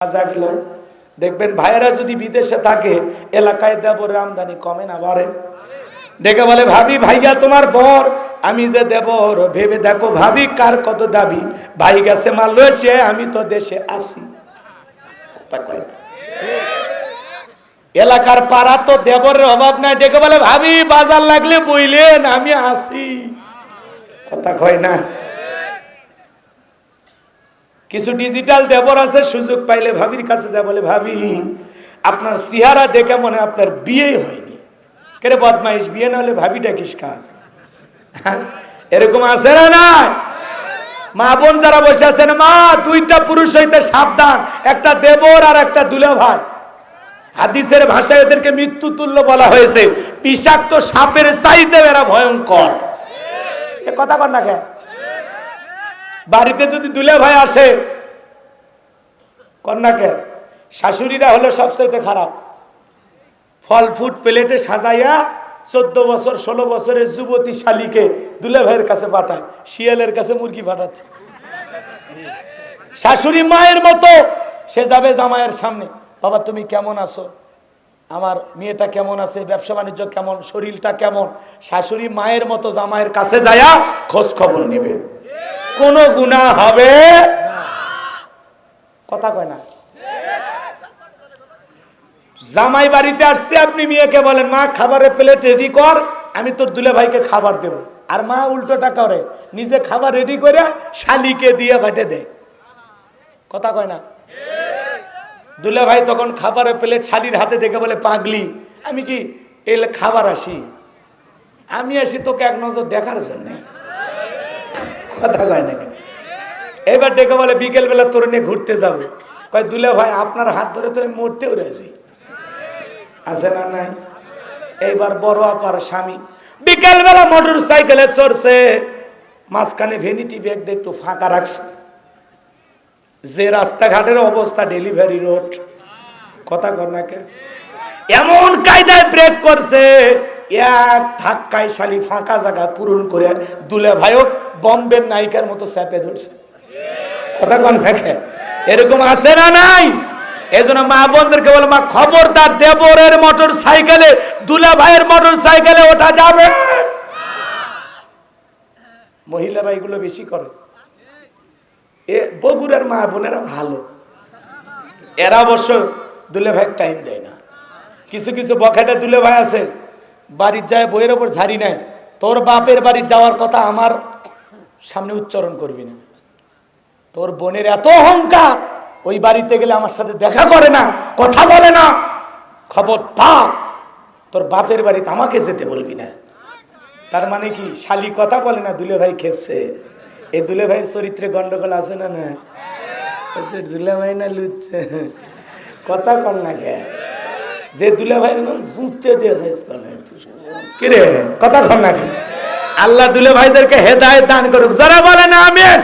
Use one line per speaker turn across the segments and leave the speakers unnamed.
জাগলো দেখবেন ভাইয়েরা যদি বিদেশে থাকে এলাকায় দেবর আমদানি কমে না বাড়ে। ডেকে বলে ভাবি ভাইয়া তোমার বর, আমি যে দেবর ভেবে দেখো ভাবি কার কত দাবি, ভাই গেছে মালয়েশিয়া আমি তো দেশে আসি। এলাকার পাড়া তো দেবরের অভাব নাই, ডেকে বলে ভাবি বাজার লাগলে বইলেন আমি আসি। কথা কয় না। কিছু ডিজিটাল দেবর আছে সুযোগ পাইলে ভাবির কাছে যা বলে ভাবি আপনার চেহারা দেখে মনে আপনার বিয়ে হয়নি, কেরে বদমাইশ বিয়ে না হলে ভাবি ডাকিস কা। এরকম আছে না না? মা বোন যারা বসে আছেন, মা দুইটা পুরুষ হইতে সাবধান, একটা দেবর আর একটা দুলা ভাই। হাদিসের ভাষায় এদেরকে মৃত্যু তুল্য বলা হয়েছে, বিষাক্ত সাপের চাইতে এরা ভয়ঙ্কর। এ কথা কর না কে? বাড়িতে যদি দুলে ভাই আসে কন্যাকে, শাশুড়িরা হলো সবচেয়ে খারাপ। ফল ফুট প্লেটে সাজাইয়া 14 বছর 16 বছরের যুবতী শালীকে দুলে ভাইয়ের কাছে পাঠায়, শিয়ালের কাছে মুরগি পাঠাচ্ছে। শাশুড়ি মায়ের মতো, সে যাবে জামাইয়ের সামনে, বাবা তুমি কেমন আছো, আমার মেয়েটা কেমন আছে, ব্যবসা বাণিজ্য কেমন, শরীরটা কেমন। শাশুড়ি মায়ের মতো জামাইয়ের কাছে যায়া খোঁজ খবর নেবে, কোনো গুনাহ হবে কথা কয় না। জামাই বাড়িতে আসছে, আপনি মেয়েকে বলেন মা খাবারের প্লেট রেডি কর, আমি তোর দুলে ভাইকে খাবার দেব, আর মা উল্টোটা করে নিজে খাবার রেডি করে শালিকে দিয়ে ভাটে দেয়। কথা কয় না। দুলে ভাই তখন খাবারের প্লেট শালির হাতে দেখে বলে পাগলি আমি কি এলে খাবার আসি, আমি আসি তোকে এক নজর দেখার জন্য। কথা কয় নাকি? এবার ডেকে বলে বিকেল বেলা তোর নিয়ে ঘুরতে যাবো, কয় দুলে ভাই আপনার হাত ধরে তো আমি মরতেও রয়েছি। আছে না নাই? এইবার বড় আপার স্বামী বিকেল বেলা মোটর সাইকেলে চড়ছে, মাঝখানে ভ্যানিটি ব্যাগ দিয়ে একটু ফাঁকা রাখছে, যে রাস্তাঘাটের অবস্থা ডেলিভারি রোড। কথা কর না কে? এমন কায়দায় ব্রেক করছে, এক ধাক্কায় শালি ফাঁকা জায়গা পূরণ করে দুলে ভাইও বম্বের নায়িকার মতো চাপে ধরছে। কথা কন দেখে এরকম আছে না নাই? এজন্য মা বোনদেরকে বলে মা খবরদার দেবরের মোটর সাইকেলে দুলা ভাইয়ের মোটর সাইকেলে ওঠা যাবে। মহিলারা এগুলো বেশি করে। এ বগুড়ার মা বোনেরা ভালো, এরা অবশ্য দুলে ভাই টাইম দেয় না। কিছু কিছু বখাটে দুলে ভাই আছে, বাড়ির যায় বইয়ের ওপর ঝাড়ি নেয়, তোর বাপের বাড়ি যাওয়ার কথা আমার সামনে উচ্চারণ করবি না, তোর বোনের এত অহংকার, ওই বাড়িতে গেলে আমার সাথে দেখা করে না, কথা বলে না, খবর থাক তোর বাপের বাড়িতে আমাকে যেতে বলবি না। তার মানে কি শালি কথা বলে না, দুলে ভাই খেপছে। এই দুলে ভাইয়ের চরিত্রে গন্ডগোল আছে না না? দুলে ভাই না লুচ্ছে কথা কর না কে? যে দুলে ভাইয়ের ফুটতে দিয়ে কি রে কথা কর না কে? আল্লাহ দুলে ভাইদেরকে হেদায়েত দান করুক, যারা বলে না আমিন।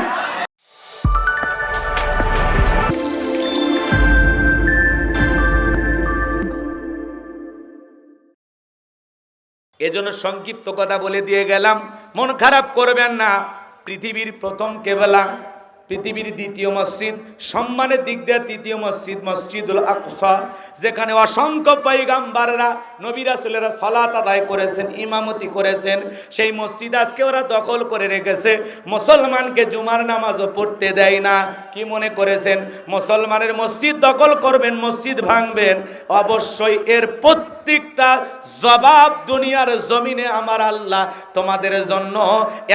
এজন্য সংক্ষিপ্ত কথা বলে দিয়ে গেলাম, মন খারাপ করবেন না। পৃথিবীর প্রথম কেবলা, পৃথিবীর দ্বিতীয় মসজিদ, সম্মানের দিক দিয়ে তৃতীয় মসজিদ মসজিদুল আকসা, যেখানে অসংখ্য পয়গাম্বাররা নবী রাসূলেরা সালাত আদায় করেছেন, ইমামতি করেছেন। সেই মসজিদ আজকে ওরা দখল করে রেখেছে, মুসলমানকে জুমার নামাজও পড়তে দেয় না। কি মনে করেছেন মুসলমানের মসজিদ দখল করবেন, মসজিদ ভাঙবেন? অবশ্যই এর প্রত্যেকটা জবাব দুনিয়ার জমিনে আমার আল্লাহ তোমাদের জন্য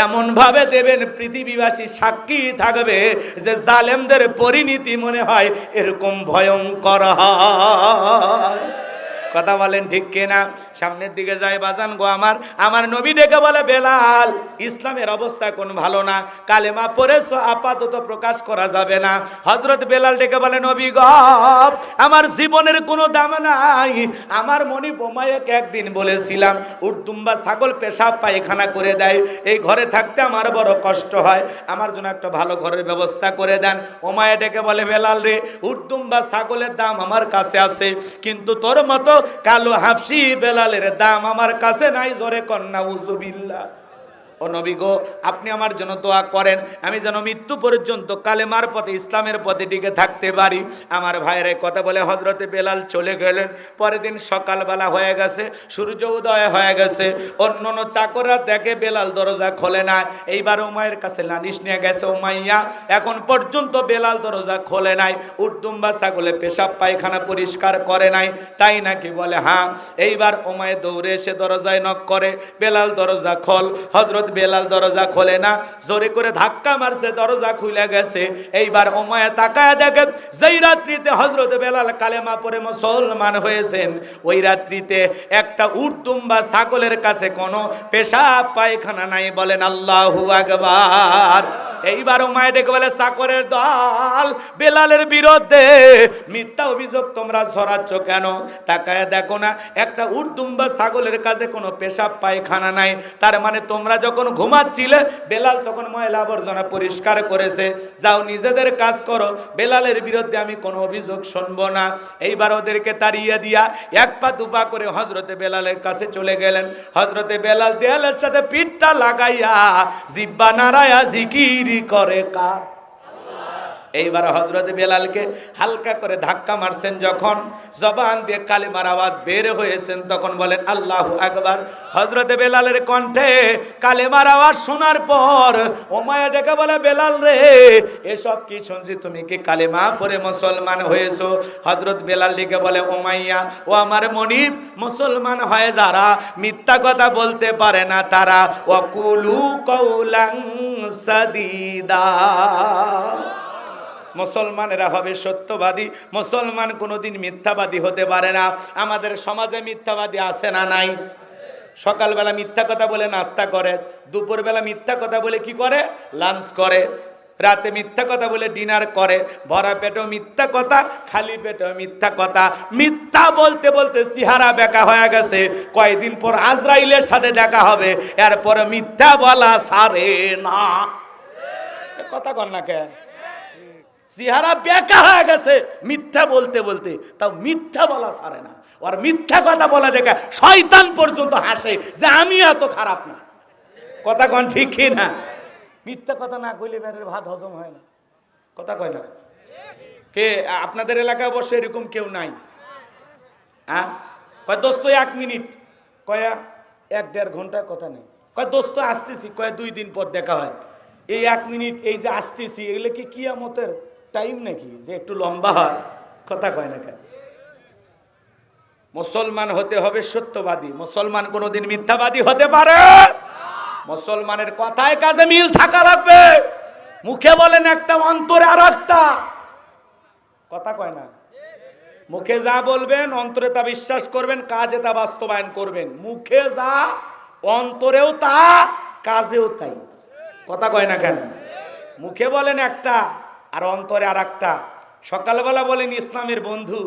এমন ভাবে দেবেন, পৃথিবীবাসী সাক্ষী থাকবে যে জালেমদের পরিণতি মনে হয় এরকম ভয়ঙ্কর হয়। কথা বলেন ঠিক কিনা? সামনের দিকে যায় বাজান গো আমার নবী ডেকে বলে বেলাল ইসলামের অবস্থা কোন ভালো না, কালেমা পড়েছো আপাতত প্রকাশ করা যাবে না। হযরত বেলাল ডেকে বলে নবী গো আমার জীবনের কোনো দাম নাই, আমার মনি বোমাইকে একদিন বলেছিলাম উটদুম্বা ছাগল পেশাব পায়খানা করে দেয়, এই ঘরে থাকতে আমার বড় কষ্ট হয়, আমার জন্য একটা ভালো ঘরের ব্যবস্থা করে দেন। ওমায়া ডেকে বলে বেলাল রে উটদুম্বা ছাগলের দাম আমার কাছে আছে, কিন্তু তোর মতো কালো হাফসি বেলালের দাম আমার কাছে নাই। জোরে কন্যা উজুবিল্লাহ। ও নবী গো, আপনি আমার জন্য দোয়া করেন, আমি যেন মৃত্যু পর্যন্ত কালেমার পথে, ইসলামের পথে টিকে থাকতে পারি। আমার ভাইয়ের কথা বলে হযরতে বেলাল চলে গেলেন। পরের দিন সকালবেলা হয়ে গেছে, সূর্য উদয় হয়ে গেছে। অন্য চাকররা দেখে বেলাল দরজা খোলে না। এইবার উমাইয়ের কাছে নালিশ নিয়ে গেছে, উমাইয়া এখন পর্যন্ত বেলাল দরজা খোলে নাই, উর্দুম্বা ছাগলে পেশাব পায়খানা পরিষ্কার করে নাই, তাই নাকি? বলে হ্যাঁ। এইবার উমাইয়া দৌড়ে এসে দরজায় নক করে, বেলাল দরজা খোল। হযরত বেলাল দরজা খোলে না, জোরে করে ধাক্কা মারছে, দরজা খুলে গেছে। এইবার উমাইয়া তাকায় দেখে যেই রাত্রিতে হযরত বেলাল কালেমা পড়ে মুসলমান হয়েছেন, ওই রাত্রিতে একটা উর্দুম্বা ছাগলের কাছে কোনো পেশাব পায়খানা নাই। বলেন আল্লাহু আকবার। এইবার উমাইয়া ডেকে বলে, চাকরের দল, বেলালের বিরুদ্ধে মিথ্যা অভিযোগ তোমরা ছড়াচ্ছ কেন? তাকায় দেখো না, একটা উর্দুম্বা ছাগলের কাছে কোনো পেশাব পায়খানা নাই। তার মানে তোমরা যখন ঘুমাচ্ছিলে, বেলাল তখন ময়লা আবর্জনা পরিষ্কার করেছে। যাও নিজেদের কাজ করো, বেলালের বিরুদ্ধে আমি কোনো অভিযোগ শুনবো না। এইবার ওদেরকে তাড়িয়ে দিয়া এক পা দুপা করে হযরতে বেলালের কাছে চলে গেলেন। হযরতে বেলাল দেয়ালের সাথে পিঠটা লাগাইয়া জিহ্বা নাড়ায়া জিকির করে কার? এইবার হযরতে বেলালকে হালকা করে ধাক্কা মারছেন, যখন জবান দিয়ে কালেমার আওয়াজ বের হয়েছেন, তখন বলেন আল্লাহু আকবার। হযরতে বেলালের কণ্ঠে কালেমার আওয়াজ শোনার পর উমাইয়া ডেকে বলে, বেলাল রে, এসব কি শুনছি, তুমি কি কালেমা পড়ে মুসলমান হয়েছো? হযরত বেলাল ডেকে বলে, উমাইয়া ও আমার মনিব, মুসলমান হয়ে যারা মিথ্যা কথা বলতে পারে না তারা ওয়াকুলু কওলান সাদীদা। মুসলমানেরা হবে সত্যবাদী, মুসলমান কোনোদিন মিথ্যাবাদী হতে পারে না। আমাদের সমাজে মিথ্যাবাদী আছে না নাই? সকালবেলা মিথ্যা কথা বলে নাস্তা করে, দুপুরবেলা মিথ্যা কথা বলে কি করে? লাঞ্চ করে, রাতে মিথ্যা কথা বলে ডিনার করে, ভরা পেটেও মিথ্যা কথা, খালি পেটেও মিথ্যা কথা। মিথ্যা বলতে বলতে চেহারা বেঁকা হয়ে গেছে। কয়েকদিন পর আজরাইলের সাথে দেখা হবে, এরপর মিথ্যা বলা সারে না। কথা কন না কে? চেহারা বেঁকা হয়ে গেছে মিথ্যা বলতে বলতে, তাও মিথ্যা বলা ছাড়ে না। আর মিথ্যা কথা বলা দেখে শয়তান পর্যন্ত হাসে যে আমি এত খারাপ না। কথা কন ঠিক কি না? মিথ্যা কথা না কইলে পেটের ভাত হজম হয় না। কথা কয় না কে? আপনাদের এলাকায় অবশ্য এরকম কেউ নাই? হ্যাঁ, কয় দোস্ত 1 মিনিট, কয়া 1-1.5 ঘন্টা কথা নেই। কয় দোস্ত আসতেছি, কয় 2 দিন পর দেখা হয়। এই 1 মিনিট, এই যে আসতেছি, এগুলো কি কিয়ামতের টাইম নাকি যে একটু লম্বা হয়? কথা কয় না কেন? মুসলমান হতে হবে সত্যবাদী, মুসলমান কোনোদিন মিথ্যাবাদী হতে পারে? মুসলমানের কথায় কাজে মিল থাকা লাগবে। মুখে বলেন একটা, অন্তরে আর একটা। কথা কয় না? মুখে যা বলবেন অন্তরে তা বিশ্বাস করবেন, কাজে তা বাস্তবায়ন করবেন। মুখে যা, অন্তরেও তা, কাজেও তাই। কথা কয় না কেন? মুখে বলেন একটা আর অন্তরে আর একটা। সকালবেলা বলেন ইসলামের বন্ধু,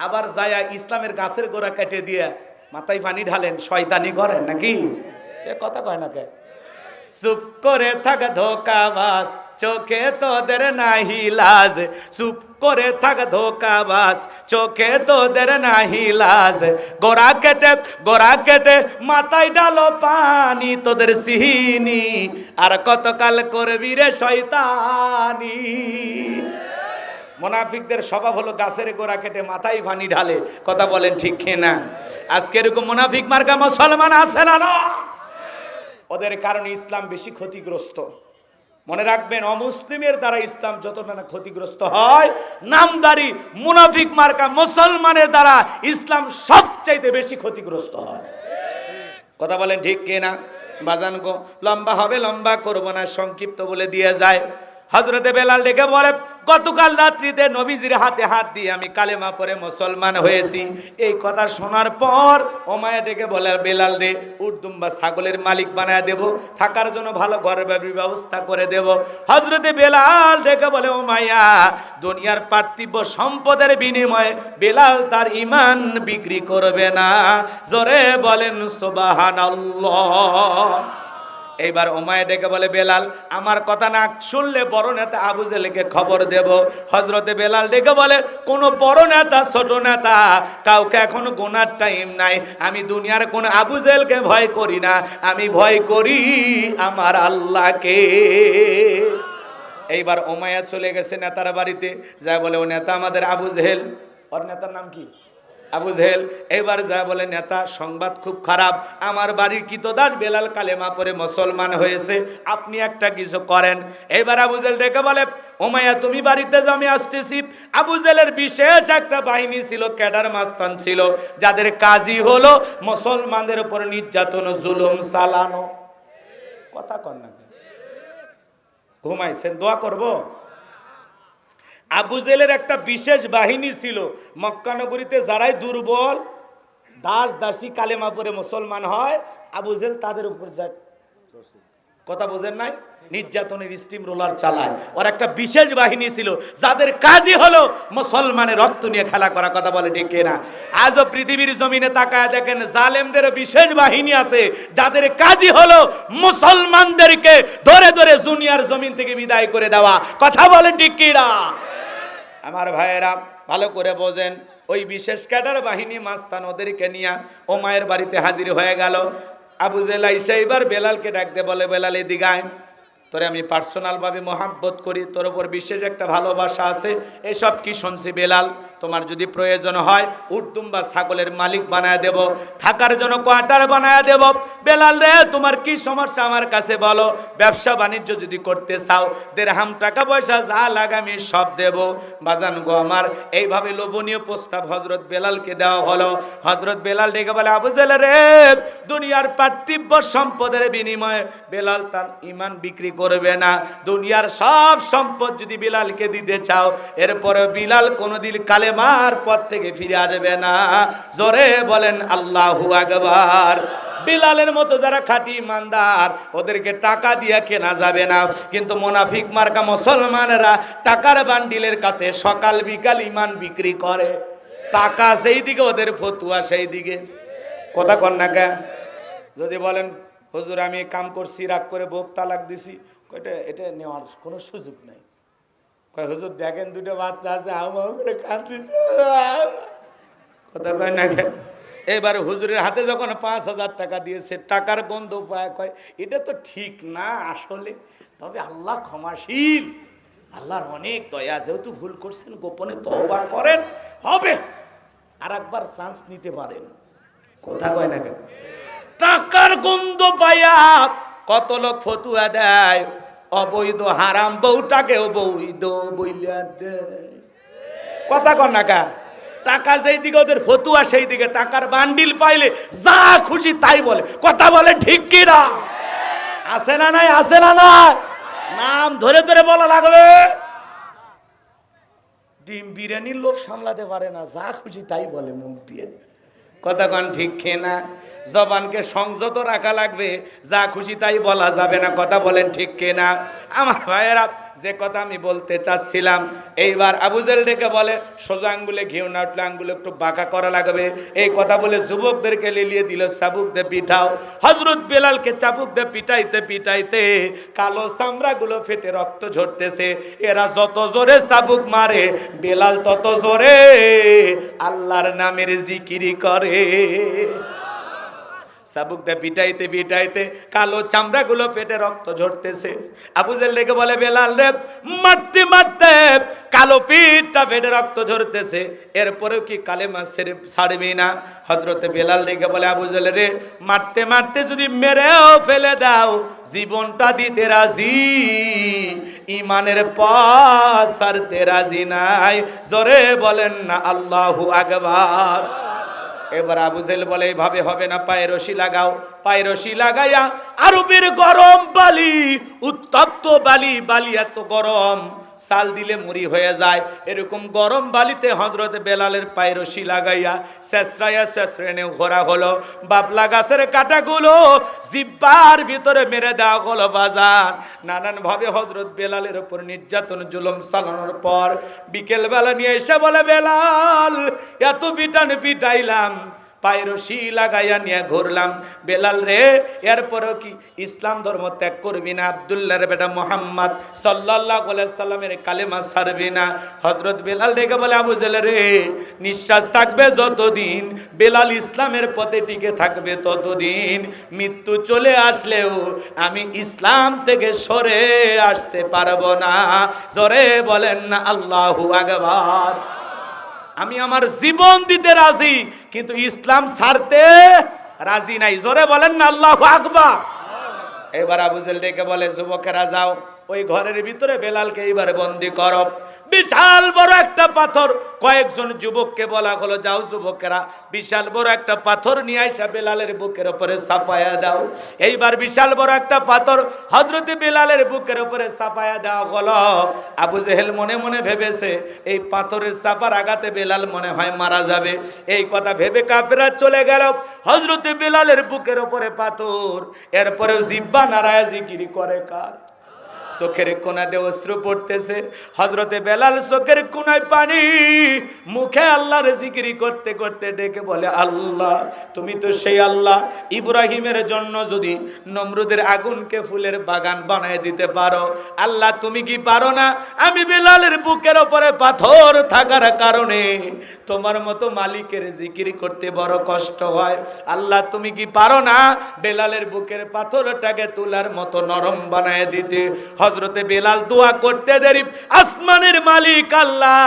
আবার যায়া ইসলামের গাছের গোড়া কেটে দিয়ে মাথায় পানি ঢালেন, শয়তানি করেন নাকি? এ কথা কয় না কে? চুপ করে থাক ধোকাবাজ, চোখে তোদের নাহি লাজ। চুপ করে থাক ধোকাবাজ, চোখে তোদের নাহি লাজ। গোড়া কেটে মাথায় ডালো পানি, তোদের সিহিনি আর কতকাল করবি রে শয়তানি। মুনাফিকদের স্বভাব হলো গাছের গোড়া কেটে মাথায় পানি ঢালে। কথা বলেন ঠিক কিনা? আজকে এরকম মুনাফিক মার্কা মুসলমান আছে না? না, ওদের কারণে ইসলাম বেশি ক্ষতিগ্রস্ত। মনে রাখবেন, অমুসলিমের দ্বারা ইসলাম যতটা না ক্ষতিগ্রস্ত হয়, নামদারি মুনাফিক মার্কা মুসলমানের দ্বারা ইসলাম সবচাইতে বেশি ক্ষতিগ্রস্ত হয়। কথা বলেন ঠিক কিনা? বাজান গো, লম্বা হবে, লম্বা করব না, সংক্ষিপ্ত বলে দিয়ে যায়। হযরতে বেলাল ডেকে বলে, গতকাল রাত্রিতে নবীজির হাতে হাত দিয়ে আমি কালেমা পড়ে মুসলমান হয়েছি। এই কথা শোনার পর উমাইয়া ডেকে বলে, বেলাল রে, উর্দুম্বা ছাগলের মালিক বানায় দেব, থাকার জন্য ভালো ঘরের ব্যবস্থা করে দেব। হযরতে বেলাল ডেকে বলে, উমাইয়া, দুনিয়ার পার্থিব সম্পদের বিনিময়ে বেলাল তার ঈমান বিক্রি করবে না। জোরে বলেন সুবহানাল্লাহ। এইবার উমাইয়া ডেকে বলে, বেলাল আমার কথা না শুনলে বড় নেতা আবু জেহেলকে খবর দেব। হযরতে বেলাল ডেকে বলে, কোন বড় নেতা ছোট নেতা কাউকে এখনো গোনার টাইম নাই। আমি দুনিয়ার কোন আবু জেহেলকে ভয় করি না, আমি ভয় করি আমার আল্লাহকে। এইবার উমাইয়া চলে গেছে নেতার বাড়িতে, যা বলে, ও নেতা আমাদের আবু জেহেল। ওর নেতার নাম কি? আবু জেহেল। এবার যা বলে, নেতা সংবাদ খুব খারাপ, আমার বাড়ির কৃতদাস বেলাল কালেমা পড়ে মুসলমান হয়েছে, আপনি একটা কিছু করেন। এবার আবু জেহেল ডেকে বলে, উমাইয়া তুমি বাড়িতে যাও, আমি আসতেছি। আবু জেহেলের বিশেষ একটা বাহিনী ছিল, ক্যাডার মাস্তান ছিল, যাদের কাজই হলো মুসলমানদের উপর নির্যাতন জুলুম চালানো। কথা কন না, ঘুমাইছেন, দোয়া করব। আবু জেহেলের একটা বিশেষ বাহিনী ছিল, মক্কা নগরীতে যারাই দুর্বল দাস দাসী কালেমা পড়ে মুসলমান হয়, আবু জেহেল তাদের উপর যায়, কথা বোঝেন নাই, নির্যাতনের স্টিম রোলার চালায়। ওর একটা বিশেষ বাহিনী ছিল, যাদের কাজই হলো মুসলমানের রক্ত নিয়ে খেলা করা। কথা বলে ঠিক না? আজও পৃথিবীর জমিনে তাকায় দেখেন, জালেমদের বিশেষ বাহিনী আছে, যাদের কাজই হলো মুসলমানদেরকে ধরে ধরে দুনিয়ার জমিন থেকে বিদায় করে দেওয়া। কথা বলে ঠিক না? আমার ভাইয়েরা ভালো করে বোঝেন, ওই বিশেষ ক্যাডার বাহিনী মাস্তান ওদেরকে নিয়ে উমাইয়ার বাড়িতে হাজির হয়ে গেল। আবু জেহেল আইসা এবার বেলালকে ডাকতে বলে, বেলাল এদিকে আয়, তোরে আমি পার্সোনাল ভাবে মহাব্বত করি, তোর উপর বিশেষ একটা ভালোবাসা আছে। এসব কি শুনছি বেলাল, তোমার যদি প্রয়োজন হয় উটদুম বা ছাগলের মালিক বানায় দেব, থাকার জন্য কোয়ার্টার বানায় দেব। বেলাল রে, তোমার কি সমস্যা আমার কাছে বলো, ব্যবসা বাণিজ্য যদি করতে চাও, দেড়হাম টাকা পয়সা যা লাগে আমি সব দেব। বাজান গো আমার, এইভাবে লোভনীয় প্রস্তাব হযরত বেলালকে দেওয়া হলো। হযরত বেলাল ডেকে বলে, আবু জেহেল রে, দুনিয়ার পার্থিব সম্পদের বিনিময়ে বেলাল তার ঈমান বিক্রি করবে না। দুনিয়ার সব সম্পদ যদি বিলালকে দিতে চাও, এরপরে বিলাল কোনোদিন কালেমার পথ থেকে ফিরে আসবে না। জোরে বলেন আল্লাহু আকবার। বিলালের মতো যারা খাঁটি ইমানদার, ওদেরকে টাকা দিয়ে কেনা যাবে না। কিন্তু মুনাফিক মার্কা মুসলমানেরা টাকার বান্ডিলের কাছে সকাল বিকাল ঈমান বিক্রি করে। টাকা সেই দিকে, ওদের ফতুয়া সেই দিকে। কথা কন না কে? যদি বলেন হুজুর আমি কাম করছি, রাগ করে বউ তালাক দিছি, এটা নেওয়ার কোনো সুযোগ নাই। কয় হুজুর দেখেন দুটো বাচ্চা আছে, হাউ করে কাঁদতেছে। কথা কয় না কেন? এবার হুজুরের হাতে যখন 5,000 টাকা দিয়েছে, টাকার গন্ধ পায়, কয় এটা তো ঠিক না আসলে, তবে আল্লাহ ক্ষমাশীল, আল্লাহর অনেক দয়া, যেহেতু ভুল করছেন গোপনে তওবা করেন, হবে আর একবার চান্স নিতে পারেন। কথা কয় না কেন? টাকার গন্ধ পাইয়া কত লোক ফতুয়া দেয়, অবৈধ হারাম বউটাকে বৈধ বইলা দেয়। কথা কন না কা? টাকা যেই দিকে ওদের ফতুয়া সেই দিকে, টাকার বান্ডিল পাইলে যা খুশি তাই বলে। কথা বলে ঠিক কি না? আছে না নাই? আছে না না? নাম ধরে ধরে বলা লাগবে। ডিম বিরিয়ানির লোভ সামলাতে পারে না, যা খুশি তাই বলে মুখ দিয়ে। কথা কন ঠিক না? জবানকে সংযত রাখা লাগবে, যা খুশি তাই বলা যাবে না। কথা বলেন ঠিক না? আমার ভাইয়েরা, যে কথা আমি বলতে চাচ্ছিলাম, এইবার আবু জেহেল ডেকে বলে, সোজা আঙ্গুলে ঘেউ না উঠলে আঙ্গুলে একটু বাঁকা করা লাগবে। এই কথা বলে যুবকদেরকে লেলিয়ে দিল, চাবুক দিয়ে পিঠাও। হযরত বেলালকে চাবুক দিয়ে পিটাইতে পিটাইতে কালো চামড়াগুলো ফেটে রক্ত ঝরতেছে। এরা যত জোরে চাবুক মারে, বেলাল তত জোরে আল্লাহর নামের জিকিরি করে। চাবুক দিয়ে পিটাইতে পিটাইতে কালো চামড়াগুলো ফেটে রক্ত ঝরতেছে। আবু জেহেল ডেকে বলে, বেলাল রে, মারতে মারতে কালো পিঠটা ফেটে রক্ত ঝরতেছে, এরপরেও কি কালেমা ছাড়বি না? হযরতে বেলাল ডেকে বলে, আবু জেহেল রে, মারতে মারতে যদি মেরেও ফেলে দাও, জীবনটা দিতে রাজি, ঈমানের পথ ছাড়তে রাজি নাই। জোরে বলেন না আল্লাহু আকবার। এবার আবু জেহেল বলে, এইভাবে হবে না, পায়ে রশি লাগাও। পায়ে রশি লাগাইয়া আরবের গরম বালি, উত্তপ্ত বালি, বালি এত গরম সাল দিলে মুড়ি হয়ে যায়, এরকম গরম বালিতে হযরত বেলালের পায়ে রশি লাগাইয়া শেষরাইয়া শেষরেনে ঘোরা হলো। বাবলা গাছের কাঁটাগুলো জিব্বার ভিতরে মেরে দেওয়া হলো। বাজান, নানান ভাবে হযরত বেলালের উপর নির্যাতন জুলুম চালানোর পর বিকেল বেলা নিয়ে এসে বলে, বেলাল এত পিটান পিটাইলাম, পায়ের রশি লাগাইয়া নিয়ে ঘুরলাম। বেলাল রে, এরপরও কি ইসলাম ধর্ম ত্যাগ করবি না? আব্দুল্লাহর বেটা মুহাম্মদ সাল্লাল্লাহু আলাইহি সাল্লামের কালেমা ছাড়বি না? হযরত বেলাল ডেকে বলে, আবু জেহেল রে, নিঃশ্বাস থাকবে যতদিন, বেলাল ইসলামের পথে টিকে থাকবে ততদিন। মৃত্যু চলে আসলেও আমি ইসলাম থেকে সরে আসতে পারবো না। জোরে বলেন না আল্লাহু আকবার। আমি আমার জীবন দিতে রাজি, কিন্তু ইসলাম ছাড়তে রাজি নাই। জোরে বলেন না আল্লাহু আকবার। এবার আবু জেহেল ডেকে বলে, যুবকেরা যাও, ওই ঘরের ভিতরে বেলালকে এইবার বন্দি করো। বিশাল বড় একটা পাথর, কয়েকজন যুবককে বলা হলো, যাও যুবকেরা বিশাল বড় একটা পাথর নিয়ে আইসা বেলালের বুকের উপরে চাপায়া দাও। এইবার বিশাল বড় একটা পাথর হযরত বেলালের বুকের উপরে চাপায়া দেওয়া হলো। আবু জেহেল মনে মনে ভেবেছে, এই পাথরের চাপার আঘাতে বেলাল মনে হয় মারা যাবে। এই কথা ভেবে কাফেররা চলে গেল। হযরত বেলালের বুকের উপরে পাথর, এরপরেও জিহ্বা নাড়ায়া জিকির করে কার? চোখের কোনা দিয়ে অশ্রু পড়তেছে। হযরতে বেলাল চোখের কোনায় পানি, মুখে আল্লাহর জিকির করতে করতে ডেকে বলে, আল্লাহ তুমি তো সেই আল্লাহ, ইব্রাহিমের জন্য যদি নমরুদের আগুনকে ফুলের বাগান বানায় দিতে পারো, আল্লাহ তুমি কি পারো না? আমি বেলালের বুকের উপরে পাথর থাকার কারণে তোমার মতো মালিকের জিকির করতে বড় কষ্ট হয়। আল্লাহ তুমি কি পারো না বেলালের বুকের পাথরটাকে তুলার মতো নরম বানায় দিতে? হযরতে বেলাল দোয়া করতে দেরি, আসমানের মালিক আল্লাহ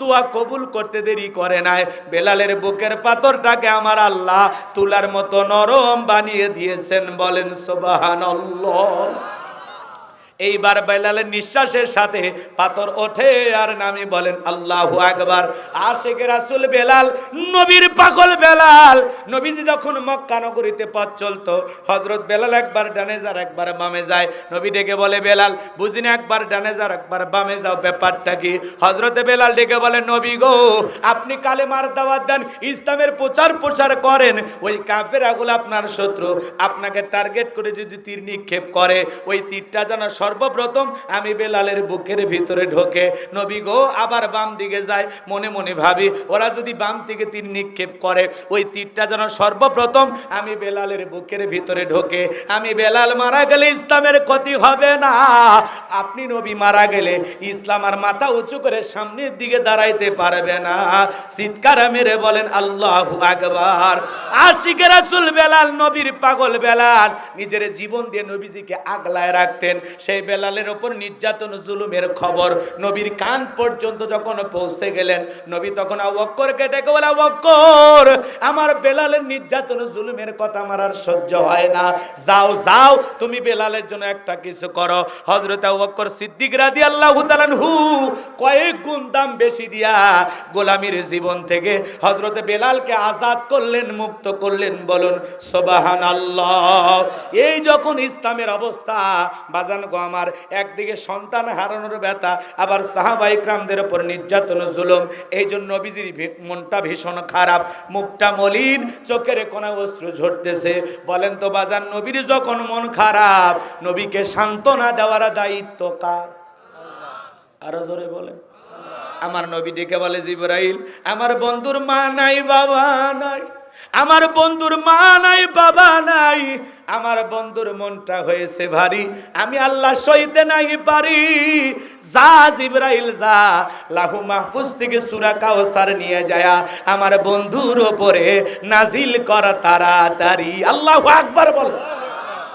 দোয়া কবুল করতে দেরি করে নাই। বেলালের বুকের পাথরটাকে আমার আল্লাহ তুলার মতো নরম বানিয়ে দিয়েছেন। বলেন সুবহানাল্লাহ। এইবার বেলালের নিঃশ্বাসের সাথে পাথর ওঠে আর নামে। বলেন আল্লাহু আকবার। আশিক রাসূল বেলাল, নবীর পাগল বেলাল। নবীজি যখন মক্কা নগরীতে পথ চলতো, হযরত বেলাল একবার ডানে যায় একবার বামে যায়। নবী ডেকে বলে, বেলাল বুঝিনা, একবার ডানে যাও একবার বামে যাও, ব্যাপারটা কি? হযরতে বেলাল ডেকে বলে, নবী গো, আপনি কালেমার দাওয়াত দেন, ইসলামের প্রচার করেন, ওই কাফেরগুলো আপনার শত্রু, আপনাকে টার্গেট করে যদি তীর নিক্ষেপ করে, ওই তীরটা যেন সর্বপ্রথম আমি বেলালের বুকের ভিতরে ঢোকে। নবী গো আবার বাম দিকে যায়, মনে মনে ভাবি, ওরা যদি বাম দিকে তীর নিক্ষেপ করে, ওই তীরটা যেন সর্বপ্রথম আমি বেলালের বুকের ভিতরে ঢোকে। আমি বেলাল মারা গেলে ইসলামের ক্ষতি হবে না, আপনি নবী মারা গেলে ইসলাম আর মাথা উঁচু করে সামনের দিকে দাঁড়াইতে পারবে না। চিৎকার মেরে বলেন আল্লাহু আকবার। আশিক রাসূল বেলাল, নবীর পাগল বেলাল, নিজের জীবন দিয়ে নবীজিকে আগলায় রাখতেন। সেই বেলালের ওপর নির্যাতন জুলুমের খবর নবীর কান পর্যন্ত যখন পৌঁছে গেলেন, নবী তখন আবু বকরকে ডেকে বলে, আবু বকর, আমার বেলালের নির্যাতন জুলুমের কথা আমার আর সহ্য হয় না, যাও যাও তুমি বেলালের জন্য একটা কিছু করো। হযরত আবু বকর সিদ্দিক রাদিয়াল্লাহু তাআলা আনহু কয়েক গুণ দাম বেশি দিয়া গোলামীর জীবন থেকে হযরত বেলালকে আজাদ করলেন, মুক্ত করলেন। বলুন সুবহানাল্লাহ। এই যখন ইসলামের অবস্থা, বাজান গো আমার, একদিকে সন্তান হারানোর ব্যথা, আবার সাহাবা ইকরামদের উপর নির্যাতন জুলুম, এই জন্য নবীজির মনটা ভীষণ খারাপ, মুখটা মলিন, চোখের কোনা অশ্রু ঝরতেছে। বলেন তো বাজান, নবীর যখন মন খারাপ, নবীকে সান্ত্বনা দেওয়ার দায়িত্ব কার? আরো জোরে বলেন। আমার নবী ডেকে বলে, জিবরাইল, আমার বন্ধুর মা নাই বাবা নাই, আমার বন্ধুর মা নাই বাবা নাই, আমার বন্ধুর মনটা হয়েছে ভারী, আমি আল্লাহ সইতে নাই পারি। যা জিবরাইল যা, লাহু মাহফুজ থেকে সূরা কাউসার নিয়ে যায় আমার বন্ধুর উপরে নাজিল কর তাড়াতাড়ি। আল্লাহু আকবার বল।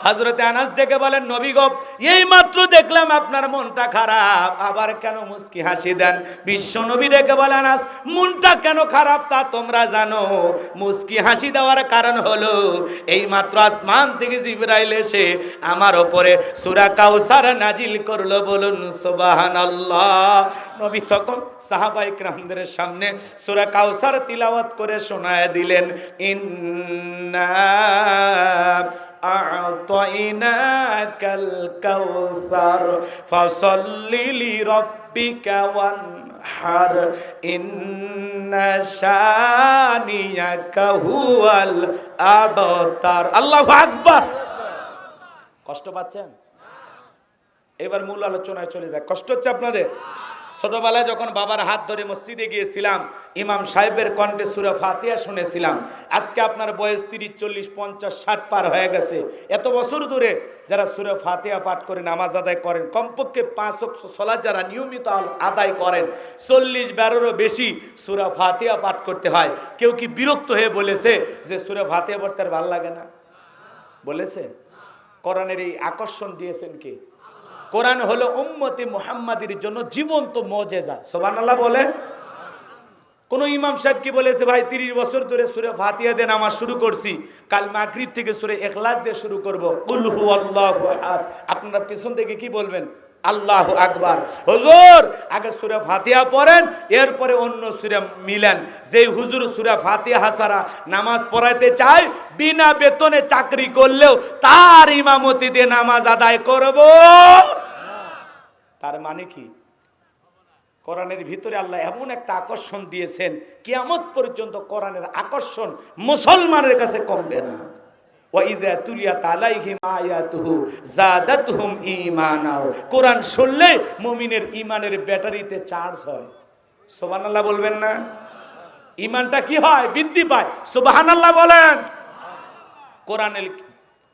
হযরতে আনাস ডেকে বলেন, নবী গো, এই মাত্র দেখলাম আপনার মনটা খারাপ, আবার কেন মুস্কি হাসি দেন? বিশ্ব নবী ডেকে বলেন, আনাস, মনটা কেন খারাপ তা তোমরা জানো? মুস্কি হাসি দেওয়ার কারণ হলো এই মাত্র আসমান থেকে জিবরাইল এসে আমার উপরে সূরা কাউসার নাজিল করলো। বলুন সুবহানাল্লাহ। নবী তখন সাহাবা ইকরামদের সামনে সূরা কাউসার তিলাওয়াত করে শোনায় দিলেন, ইন্না আ'তাইনাকাল কাউসার ফাসাল্লি লিরাব্বিকা ওয়ানহার ইন্না শানিয়াকা হুয়াল আবতার। আল্লাহু আকবার। কষ্ট পাচ্ছেন? এবার মূল আলোচনায় চলে যায়। কষ্ট হচ্ছে আপনাদের? ছোটবেলায় যখন বাবার হাত ধরে মসজিদে গিয়েছিলাম, ইমাম সাহেবের কণ্ঠে সূরা ফাতিহা শুনেছিলাম। আজকে আপনার বয়স 30, 40, 50, 60 পার হয়ে গেছে। এত বছর ধরে যারা সূরা ফাতিহা পাঠ করে নামাজ আদায় করেন, কমপক্ষে 5 ওয়াক্ত সালাত যারা নিয়মিত আদায় করেন, 40-12 বেশি সূরা ফাতিহা পাঠ করতে হয়। কেউ কি বিরক্ত হয়ে বলেছে যে সূরা ফাতিহা পড়তে আর ভালো লাগে না? বলেছে? কোরআনের এই আকর্ষণ দিয়েছেন কে? কোরআন হলো উম্মতে মুহাম্মাদির জন্য জীবন্ত মুজিজা। সুবহানাল্লাহ বলেন। কোন ইমাম সাহেব কি বলেছে, ভাই 30 বছর ধরে সূরা ফাতিহা দিয়ে নামাজ শুরু করছি, কাল মাগরিব থেকে সূরা ইখলাস দিয়ে শুরু করব, কুল হুয়াল্লাহু আহাদ। আপনারা পেছন থেকে কি বলবেন? আল্লাহু আকবার। হুজুর আগে সূরা ফাতিহা পড়েন, এরপরে অন্য সূরা মিলান। যেই হুজুর সূরা ফাতিহা ছাড়া নামাজ পড়াইতে চায়, বিনা বেতনে চাকরি করলেও তার ইমামতিতে নামাজ আদায় করব। তার মানে কি? কোরআনের ভিতরে আল্লাহ এমন একটা আকর্ষণ দিয়েছেন, কিয়ামত পর্যন্ত কোরআনের আকর্ষণ মুসলমানের কাছে কমবে না। ওয়াইযা তুলিয়াত আলাইহিম আয়াতুহু যাদাতহুম ঈমানা। কোরআন শুনলে মুমিনের ঈমানের ব্যাটারিতে চার্জ হয়। সুবহানাল্লাহ বলবেন না? ঈমানটা কি হয়? বৃদ্ধি পায়। সুবহানাল্লাহ বলেন।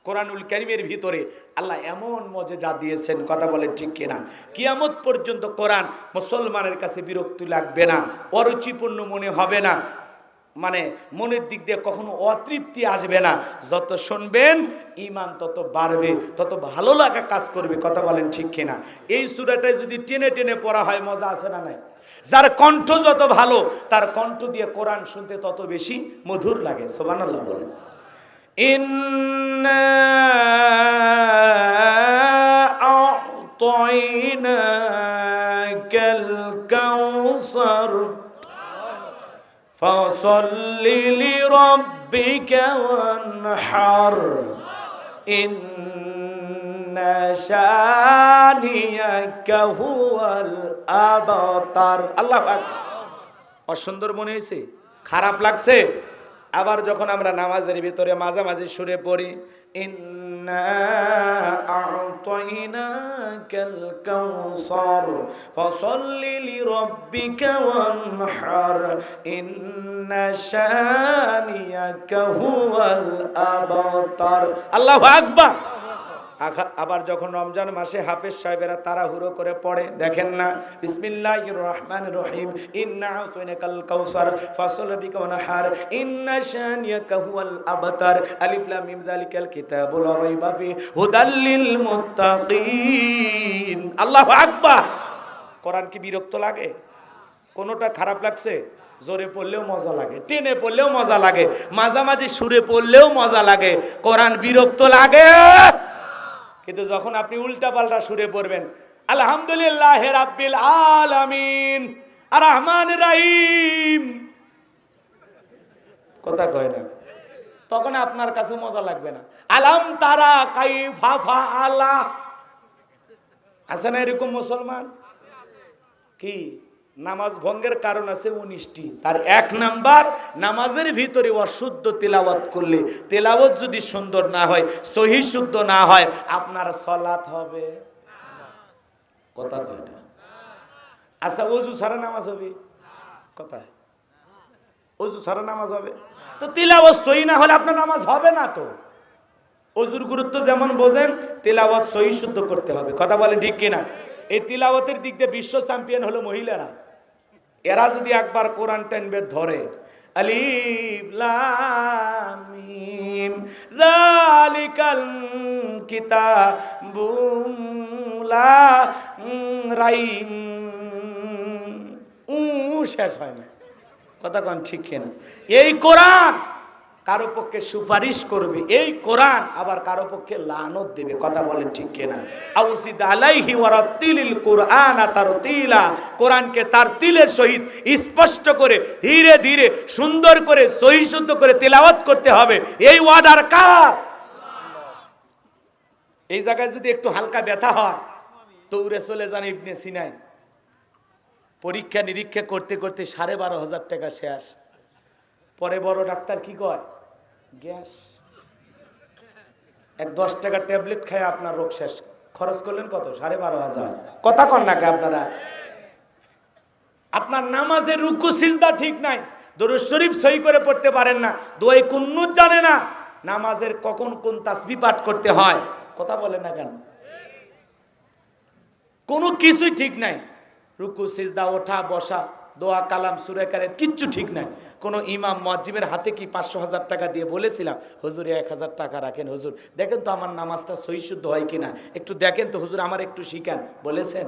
কোরআনুল কারীমের ভিতরে আল্লাহ এমন মুজিজা দিয়েছেন, কথা বলেন ঠিক কিনা? কিয়ামত পর্যন্ত কোরআন মুসলমানের কাছে বিরক্তি লাগবে না, অরুচিপূর্ণ মনে হবে না, মানে মনের দিক দিয়ে কখনো অতৃপ্তি আসবে না। যত শুনবেন ঈমান তত বাড়বে, তত ভালো লাগা কাজ করবে, কথা বলেন ঠিক কিনা? এই সূরাটায় যদি টেনে টেনে পড়া হয়, মজা আছে না নাই? যার কণ্ঠ যত ভালো, তার কণ্ঠ দিয়ে কোরআন শুনতে তত বেশি মধুর লাগে। সুবহানাল্লাহ বলেন। ইন্না আ'তাইনাকাল কাউসার ফাসাল্লি লিরাব্বিকা ওয়ানহার ইন্না শানিয়াকা হুয়াল আবতার। আল্লাহু আকবার। অসুন্দর মনে হয়েছে? খারাপ লাগছে? আবার যখন আমরা নামাজের ভিতরে মাঝামাঝি সুরে পড়ি, ইন্না আ'তাইনাকাল কাউসার ফাসাল্লি লিরাব্বিকা ওয়ানহার ইন্না শানিয়াকা হুয়াল আবতার। আল্লাহু আকবার। আবার যখন রমজান মাসে হাফেজ সাহেবেরা তাড়াহুড়ো করে পড়ে, দেখেন না, বিসমিল্লাহির রহমানির রহিম, ইন্না আ'তাইনাকাল কাউসার ফাসাল্লি লিরাব্বিকা ওয়ানহার ইন্না শানিয়াকা হুয়াল আবতার, আলিফ লাম মিম যালিকাল কিতাবু লা রাইবা ফিহি হুদাল লিল মুত্তাকিন। আল্লাহু আকবার। কোরআন কি বিরক্ত লাগে? কোনটা খারাপ লাগছে? জোরে পড়লেও মজা লাগে, টেনে পড়লেও মজা লাগে, মাঝামাঝি সুরে পড়লেও মজা লাগে। কোরআন বিরক্ত লাগে? কিন্তু যখন আপনি উল্টা পাল্টা সুরে পড়বেন, আলহামদুলিল্লাহ রাব্বিল আলামিন আর রহমানির রহিম, কথা কয় না, তখন আপনার কাছে মজা লাগবে না। আলাম তারা কাইফা ফাআলা। আছে না এরকম মুসলমান? কি নামাজ ভঙ্গের কারণ আছে 19টি। তার 1 নাম্বার, নামাজের ভিতরে অশুদ্ধ তেলাওয়াত করলে, তেলাওয়াত যদি সুন্দর না হয়, সহিহ শুদ্ধ না হয়, আপনার সালাত হবে কথা কয় না। আচ্ছা, ওযু ছাড়া নামাজ হবে? কথা, ওযু ছাড়া নামাজ হবে? তো তেলাওয়াত সহিহ না হলে আপনার নামাজ হবে না। তো ওযুর গুরুত্ব যেমন বোঝেন, তেলাওয়াত সহিহ শুদ্ধ করতে হবে, কথা বলেন ঠিক কিনা? এই তিলাওয়াতের দিক দিয়ে বিশ্ব চ্যাম্পিয়ন হলো মহিলারা। এরা যদি একবার কোরআন টাইমবে ধরে, আলিফ লাম মিম যালিকাল কিতাবু লা রাইব, শেষ হয় না, কথা কোন ঠিক কিনা? এই কোরআন কারো পক্ষে সুপারিশ করবে, এই কোরআন আবার কারো পক্ষে লানত দেবে, কথা বলেন ঠিক কিনা? আউসিদ আলাইহি ওয়া রাত্তিলিল কুরআনা তারতিলা। কোরআনকে তার তিলের সহিত স্পষ্ট করে, ধীরে ধীরে, সুন্দর করে, সহিহ শুদ্ধ করে তেলাওয়াত করতে হবে। এই ওয়ার্ডার কার? এই জায়গায় যদি একটু হালকা ব্যথা হয়, দৌড়ে চলে যান ইবনে সিনায়। পরীক্ষা নিরীক্ষা করতে করতে 12,500 টাকা শেষ। পরে বড় ডাক্তার কি কয়? গ্যাস। 10 টাকা ট্যাবলেট খায় আপনার রোগ শেষ। খরচ করলেন কত? 12,500। কথা কন না কে আপনারা? আপনার নামাজের রুকু সিজদা ঠিক নাই, দরুদ শরীফ সহি করে পড়তে পারেন না, দোয়াই কুন্নুত জানে না, নামাজের কখন কোন তাসবিহ পাঠ করতে হয় কথা বলেন না কেন? কোনো কিছুই ঠিক নাই, রুকু সিজদা ওঠা বসা দোয়া কালাম সূরা কারিয়াত কিচ্ছু ঠিক নাই। কোনো ইমাম মুয়াজ্জিমের হাতে কি 500,000 টাকা দিয়ে বলেছিলাম হুজুর 1000 টাকা রাখেন, হুজুর দেখেন তো আমার নামাজটা সহি শুদ্ধ হয় কিনা, একটু দেখেন তো হুজুর আমার একটু শিখান, বলেছেন?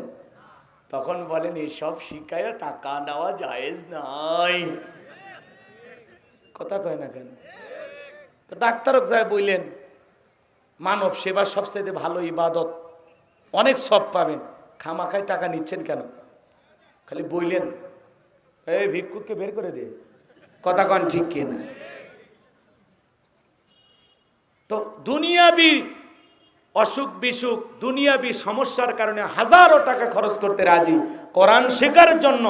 তখন বলেন এসব শিখায় টাকা নেওয়া জায়েজ নাই। কথা কয় না কেন? তো ডাক্তারক যায় বললেন মানব সেবা সবচেয়ে ভালো ইবাদত, অনেক সব পাবেন, খামাখায় টাকা নিচ্ছেন কেন? খালি বললেন এই ভিক্ষুককে বের করে দে, কথা কন ঠিক কিনা? তো দুনিয়াবি অসুখ বিসুখ দুনিয়াবি সমস্যার কারণে হাজারো টাকা খরচ করতে রাজি, কোরআন শেখার জন্য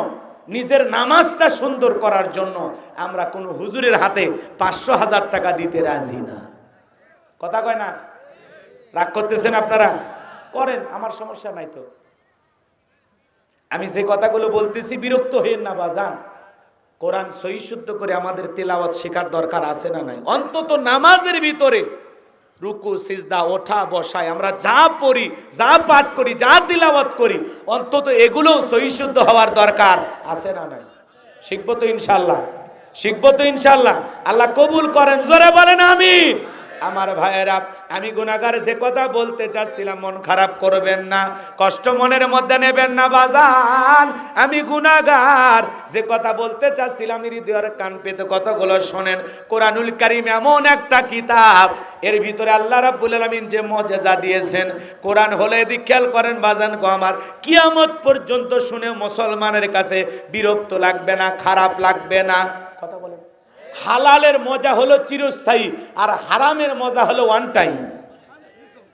নিজের নামাজটা সুন্দর করার জন্য আমরা কোনো হুজুরের হাতে 500,000 টাকা দিতে রাজি না। কথা কয় না? রাগ করতেছেন আপনারা? করেন, আমার সমস্যা নাই তো। আমি যে কথাগুলো বলতেছি বিরক্ত হইেন না বাজান। কোরআন সহি শুদ্ধ করে আমাদের তেলাওয়াত শেখার দরকার আছে না নাই? অন্তত নামাজের ভিতরে রুকু সিজদা ওঠা বসায় আমরা যা পড়ি, যা পাঠ করি, যা তিলাওয়াত করি, অন্তত এগুলো সহি শুদ্ধ হওয়ার দরকার আছে না নাই? শিখবো তো ইনশাল্লাহ, শিখবো তো ইনশাল্লাহ। আল্লাহ কবুল করেন, জোরে বলেন আমিন। আমার ভাইয়েরা, আমি গুনাহগার যে কথা বলতে চাচ্ছিলাম মন খারাপ করবেন না, কষ্ট মনের মধ্যে নেবেন না বাজান। আমি গুনাহগার যে কথা বলতে চাচ্ছিলাম হৃদয়ের কান পেতে কথাগুলো শোনেন। কোরআনুল কারীম এমন একটা কিতাব, এর ভিতরে আল্লাহ রাব্বুল আলামিন যে মুজিজা দিয়েছেন, কোরআন হলে এদিক খেয়াল করেন বাজান গো আমার, কিয়ামত পর্যন্ত শুনে মুসলমানের কাছে বিরক্ত লাগবে না, খারাপ লাগবে না। কথা বলেন। হালালের মজা হলো চিরস্থায়ী, আর হারামের মজা হলো ওয়ান টাইম।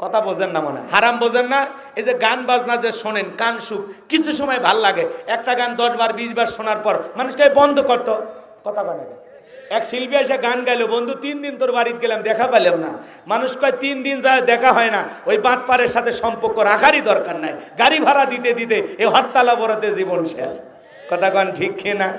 কথা বোঝেন না মনে? হারাম বোঝেন না? এই যে গান বাজনা যে শোনেন, কান সুখ কিছু সময় ভাল লাগে, একটা গান 10 বার 20 বার শোনার পর মানুষকে বন্ধ করতো। কথা বলে না? এক শিল্পী এসে গান গাইলো, বন্ধু 3 দিন তোর বাড়িতে গেলাম দেখা পেলাম না। মানুষ কয় 3 দিন যায় দেখা হয় না, ওই বাটপারের সাথে সম্পর্ক রাখারই দরকার নাই, গাড়ি ভাড়া দিতে দিতে এই হরতালা বরাতে জীবন শেষ। কথা কন ঠিক কিনা?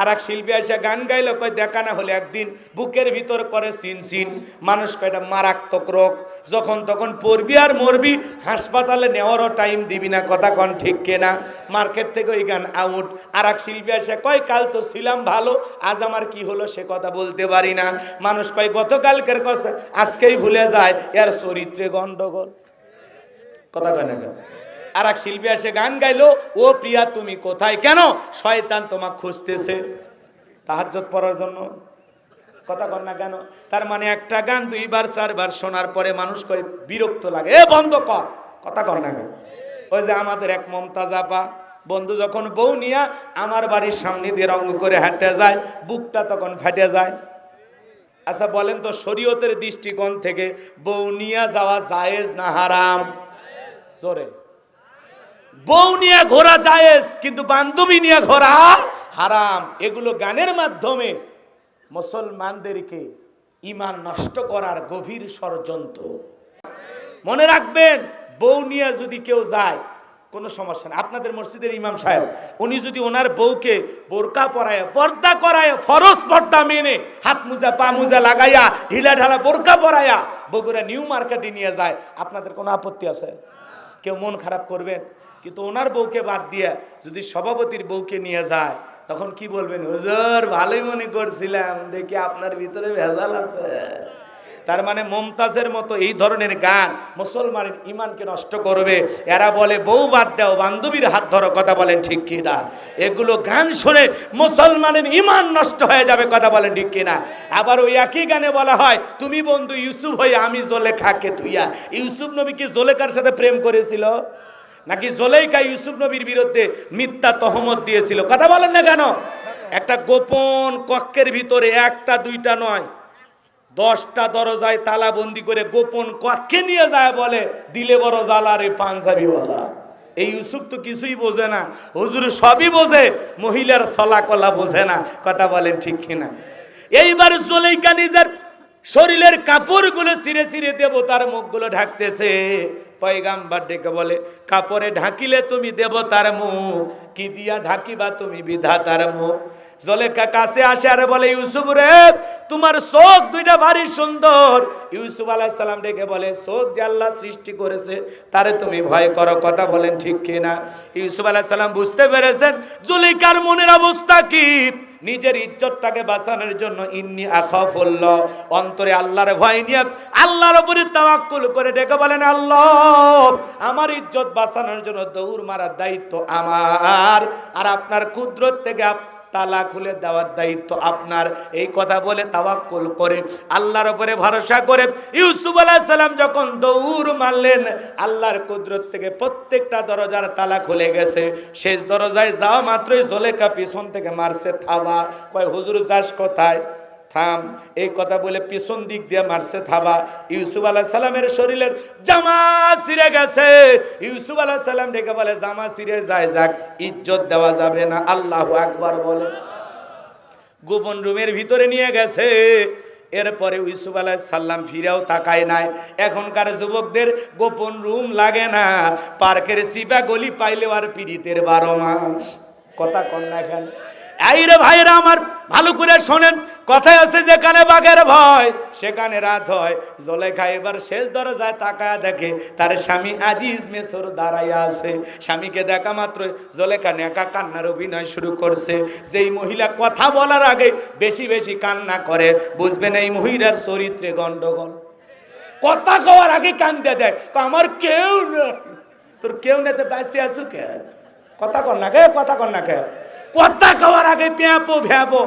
আর এক শিল্পী এসে গান গাইলো, কয় দেখা না হলে একদিন বুকের ভিতর করে সিন সিন। মানুষ কয় এটা মারাত্মক রোগ, যখন তখন পড়বি আর মরবি, হাসপাতালে নেওয়ারও টাইম দিবি না। কথা কন ঠিক কিনা? মার্কেট থেকে ওই গান আউট। আর এক শিল্পী এসে কয় কাল তো ছিলাম ভালো, আজ আমার কি হলো সে কথা বলতে পারি না। মানুষ কয় গতকালকের কথা আজকেই ভুলে যায়, এর চরিত্রে গন্ডগোল। কথা কয় না কেন? আর এক শিল্পী এসে গান গাইলো, ও প্রিয়া তুমি কোথায়, কেন শয়তান তোমাকে খুঁজতেছে তাহাজ্জুদ পড়ার জন্য। কথা কন না কেন? তার মানে একটা গান 2 বার 4 বার শোনার পরে মানুষ কয় বিরক্ত লাগে, এ বন্ধ কর। কথা কন না কেন? ওই যে আমাদের এক মমতাজ আপা, বন্ধু যখন বউ নিয়া আমার বাড়ির সামনে দিয়ে রঙ করে হাঁটে যায়, বুকটা তখন ফেটে যায়। আচ্ছা বলেন তো, শরীয়তের দৃষ্টিকোণ থেকে বউ নিয়া যাওয়া জায়েজ না হারাম? জোরে। বউ নিয়ে ঘোরা জায়েজ, কিন্তু বান্ধবী নিয়ে ঘোরা হারাম। এগুলো গানের মাধ্যমে মুসলমানদেরকে ঈমান নষ্ট করার গভীর ষড়যন্ত্র। মনে রাখবেন, বউ নিয়ে যদি কেউ যায় কোনো সমস্যা নেই। আপনাদের মসজিদের ইমাম সাহেব, উনি যদি ওনার বউকে বোরকা পরায়, পর্দা করায়, ফরজ পর্দা মেনে হাত মোজা পা মোজা লাগাইয়া ঢিলা ঢালা বোরকা পরাইয়া বগুড়া নিউ মার্কেটে নিয়ে যায়, আপনাদের কোনো আপত্তি আছে? কেউ মন খারাপ করবেন? কিন্তু ওনার বউকে বাদ দিয়ে যদি সভাপতির বউকে নিয়ে যায়, তখন কি বলবেন? হুজুর ভালোই মনে করছিলাম, দেখি আপনার ভিতরে ভেজাল আছে। তার মানে মমতাজের মতো এই ধরনের গান মুসলমানের ঈমানকে নষ্ট করবে। এরা বলে বউ বাদ দাও, বান্ধবীর হাত ধরো। কথা বলেন ঠিক কিনা? এগুলো গান শুনে মুসলমানের ঈমান নষ্ট হয়ে যাবে। কথা বলেন ঠিক কিনা? আবার ওই একই গানে বলা হয়, তুমি বন্ধু ইউসুফ হয়ে আমি জোলেখাকে থুইয়া। ইউসুফ নবী কি জোলেখার সাথে প্রেম করেছিল? নাকি জোলেখা ইউসুফ নবীর বিরুদ্ধে মিথ্যা তহমত দিয়েছিল? কথা বলেন না কেন? একটা গোপন কক্ষের ভিতরে একটা দুইটা নয়, 10টা দরজায় তালা বন্দি করে গোপন কক্ষে নিয়ে যায়, বলে দিলে বড় জ্বালা রে পাঞ্জাবিওয়ালা। এই ইউসুফ তো কিছুই বোঝে না, হুজুর সবই বোঝে, মহিলার ছলা কলা বোঝে না। কথা বলেন ঠিক কিনা? এইবার জোলেখা নিজের শরীরের কাপড়গুলো ছিঁড়ে ছিঁড়ে দেবতার মুখগুলো ঢাকতেছে। পয়গাম্বার ডেকে বলে, কাপড়ে ঢাকিলে তুমি দেবতার মুখ, কি দিয়া ঢাকিবা তুমি বিধাতার মুখ। জুলেখা কাছে আসে আর বলে, ইউসুফ রে, তোমার চোখ দুইটা ভারী সুন্দর। ইউসুফ আলাইহিস সালাম ডেকে বলে, চোখ যে আল্লাহ সৃষ্টি করেছে তারে তুমি ভয় করো, কথা বলেন ঠিক কিনা? ইউসুফ আলাইহিস সালাম বুঝতে পেরেছেন জুলেখার মনের অবস্থা কি। নিজের ইজ্জতটাকে বাঁচানোর জন্য ইন্নী আখাফুল্লাহ, অন্তরে আল্লাহর ভয় নিয়ে আল্লাহর উপরে তাওয়াক্কুল করে ডেকে বলেন, আল্লাহ, আমার ইজ্জত বাঁচানোর জন্য দৌড় মারার দায়িত্ব আমার, আর আপনার কুদরত থেকে তালা খুলে দেওয়ার দায়িত্ব আপনার। এই কথা বলে তাওয়াক্কুল করে আল্লাহর উপরে ভরসা করে ইউসুফ আলাইহিস সালাম যখন দৌড় মারলেন, আল্লাহর কুদরত থেকে প্রত্যেকটা দরজার তালা খুলে গেছে। শেষ দরজায় যাওয়া মাত্রই জুলেখা পিছন থেকে মারছে থাবা। কয়, হুজুর যাস কোথায়? থাম। এই কথা বলে পিছন দিক দিয়ে মারছে থাবা। ইউসুফ আলাইহিস সালামের শরীরের জামা ছিঁড়ে গেছে। ইউসুফ আলাইহিস সালাম ডেকে বলে, জামা ছিঁড়ে যায় যাক, ইজ্জত দেওয়া যাবে না। আল্লাহু আকবার বলে গোপন রুমের ভিতরে নিয়ে গেছে। এরপরে ইউসুফ আলাইহিস সালাম ফিরেও তাকায় নাই। এখনকার যুবকদের গোপন রুম লাগে না, পার্কের সিপা গলি পাইলেও আর পীড়িতের 12 মাস। কথা কন না কেন? এই রে ভাইরা আমার, ভালো করে শোনেন, কথায় আছে যেখানে বাঘের ভয় সেখানে রাত হয়। জুলেখা এবার শেষ দরজায় তাকায় দেখে তার স্বামী আজিজ মেসর দাঁড়াইয়া আছে। স্বামীকে দেখা মাত্র জুলেখা নেকা কান্নার অভিনয় শুরু করছে। যেই মহিলা কথা বলার আগে বেশি বেশি কান্না করে, বুঝবেন এই মহিলার চরিত্রে গন্ডগোল। কথা কওয়ার আগে কান্দে দেয়, আমার কেউ না। তোর কেউ নেতে বাঁচে আছো কে? কথা কর না কে? কথা কর না কে? কথা কওয়ার আগে পেঁপো ভ্যাবো।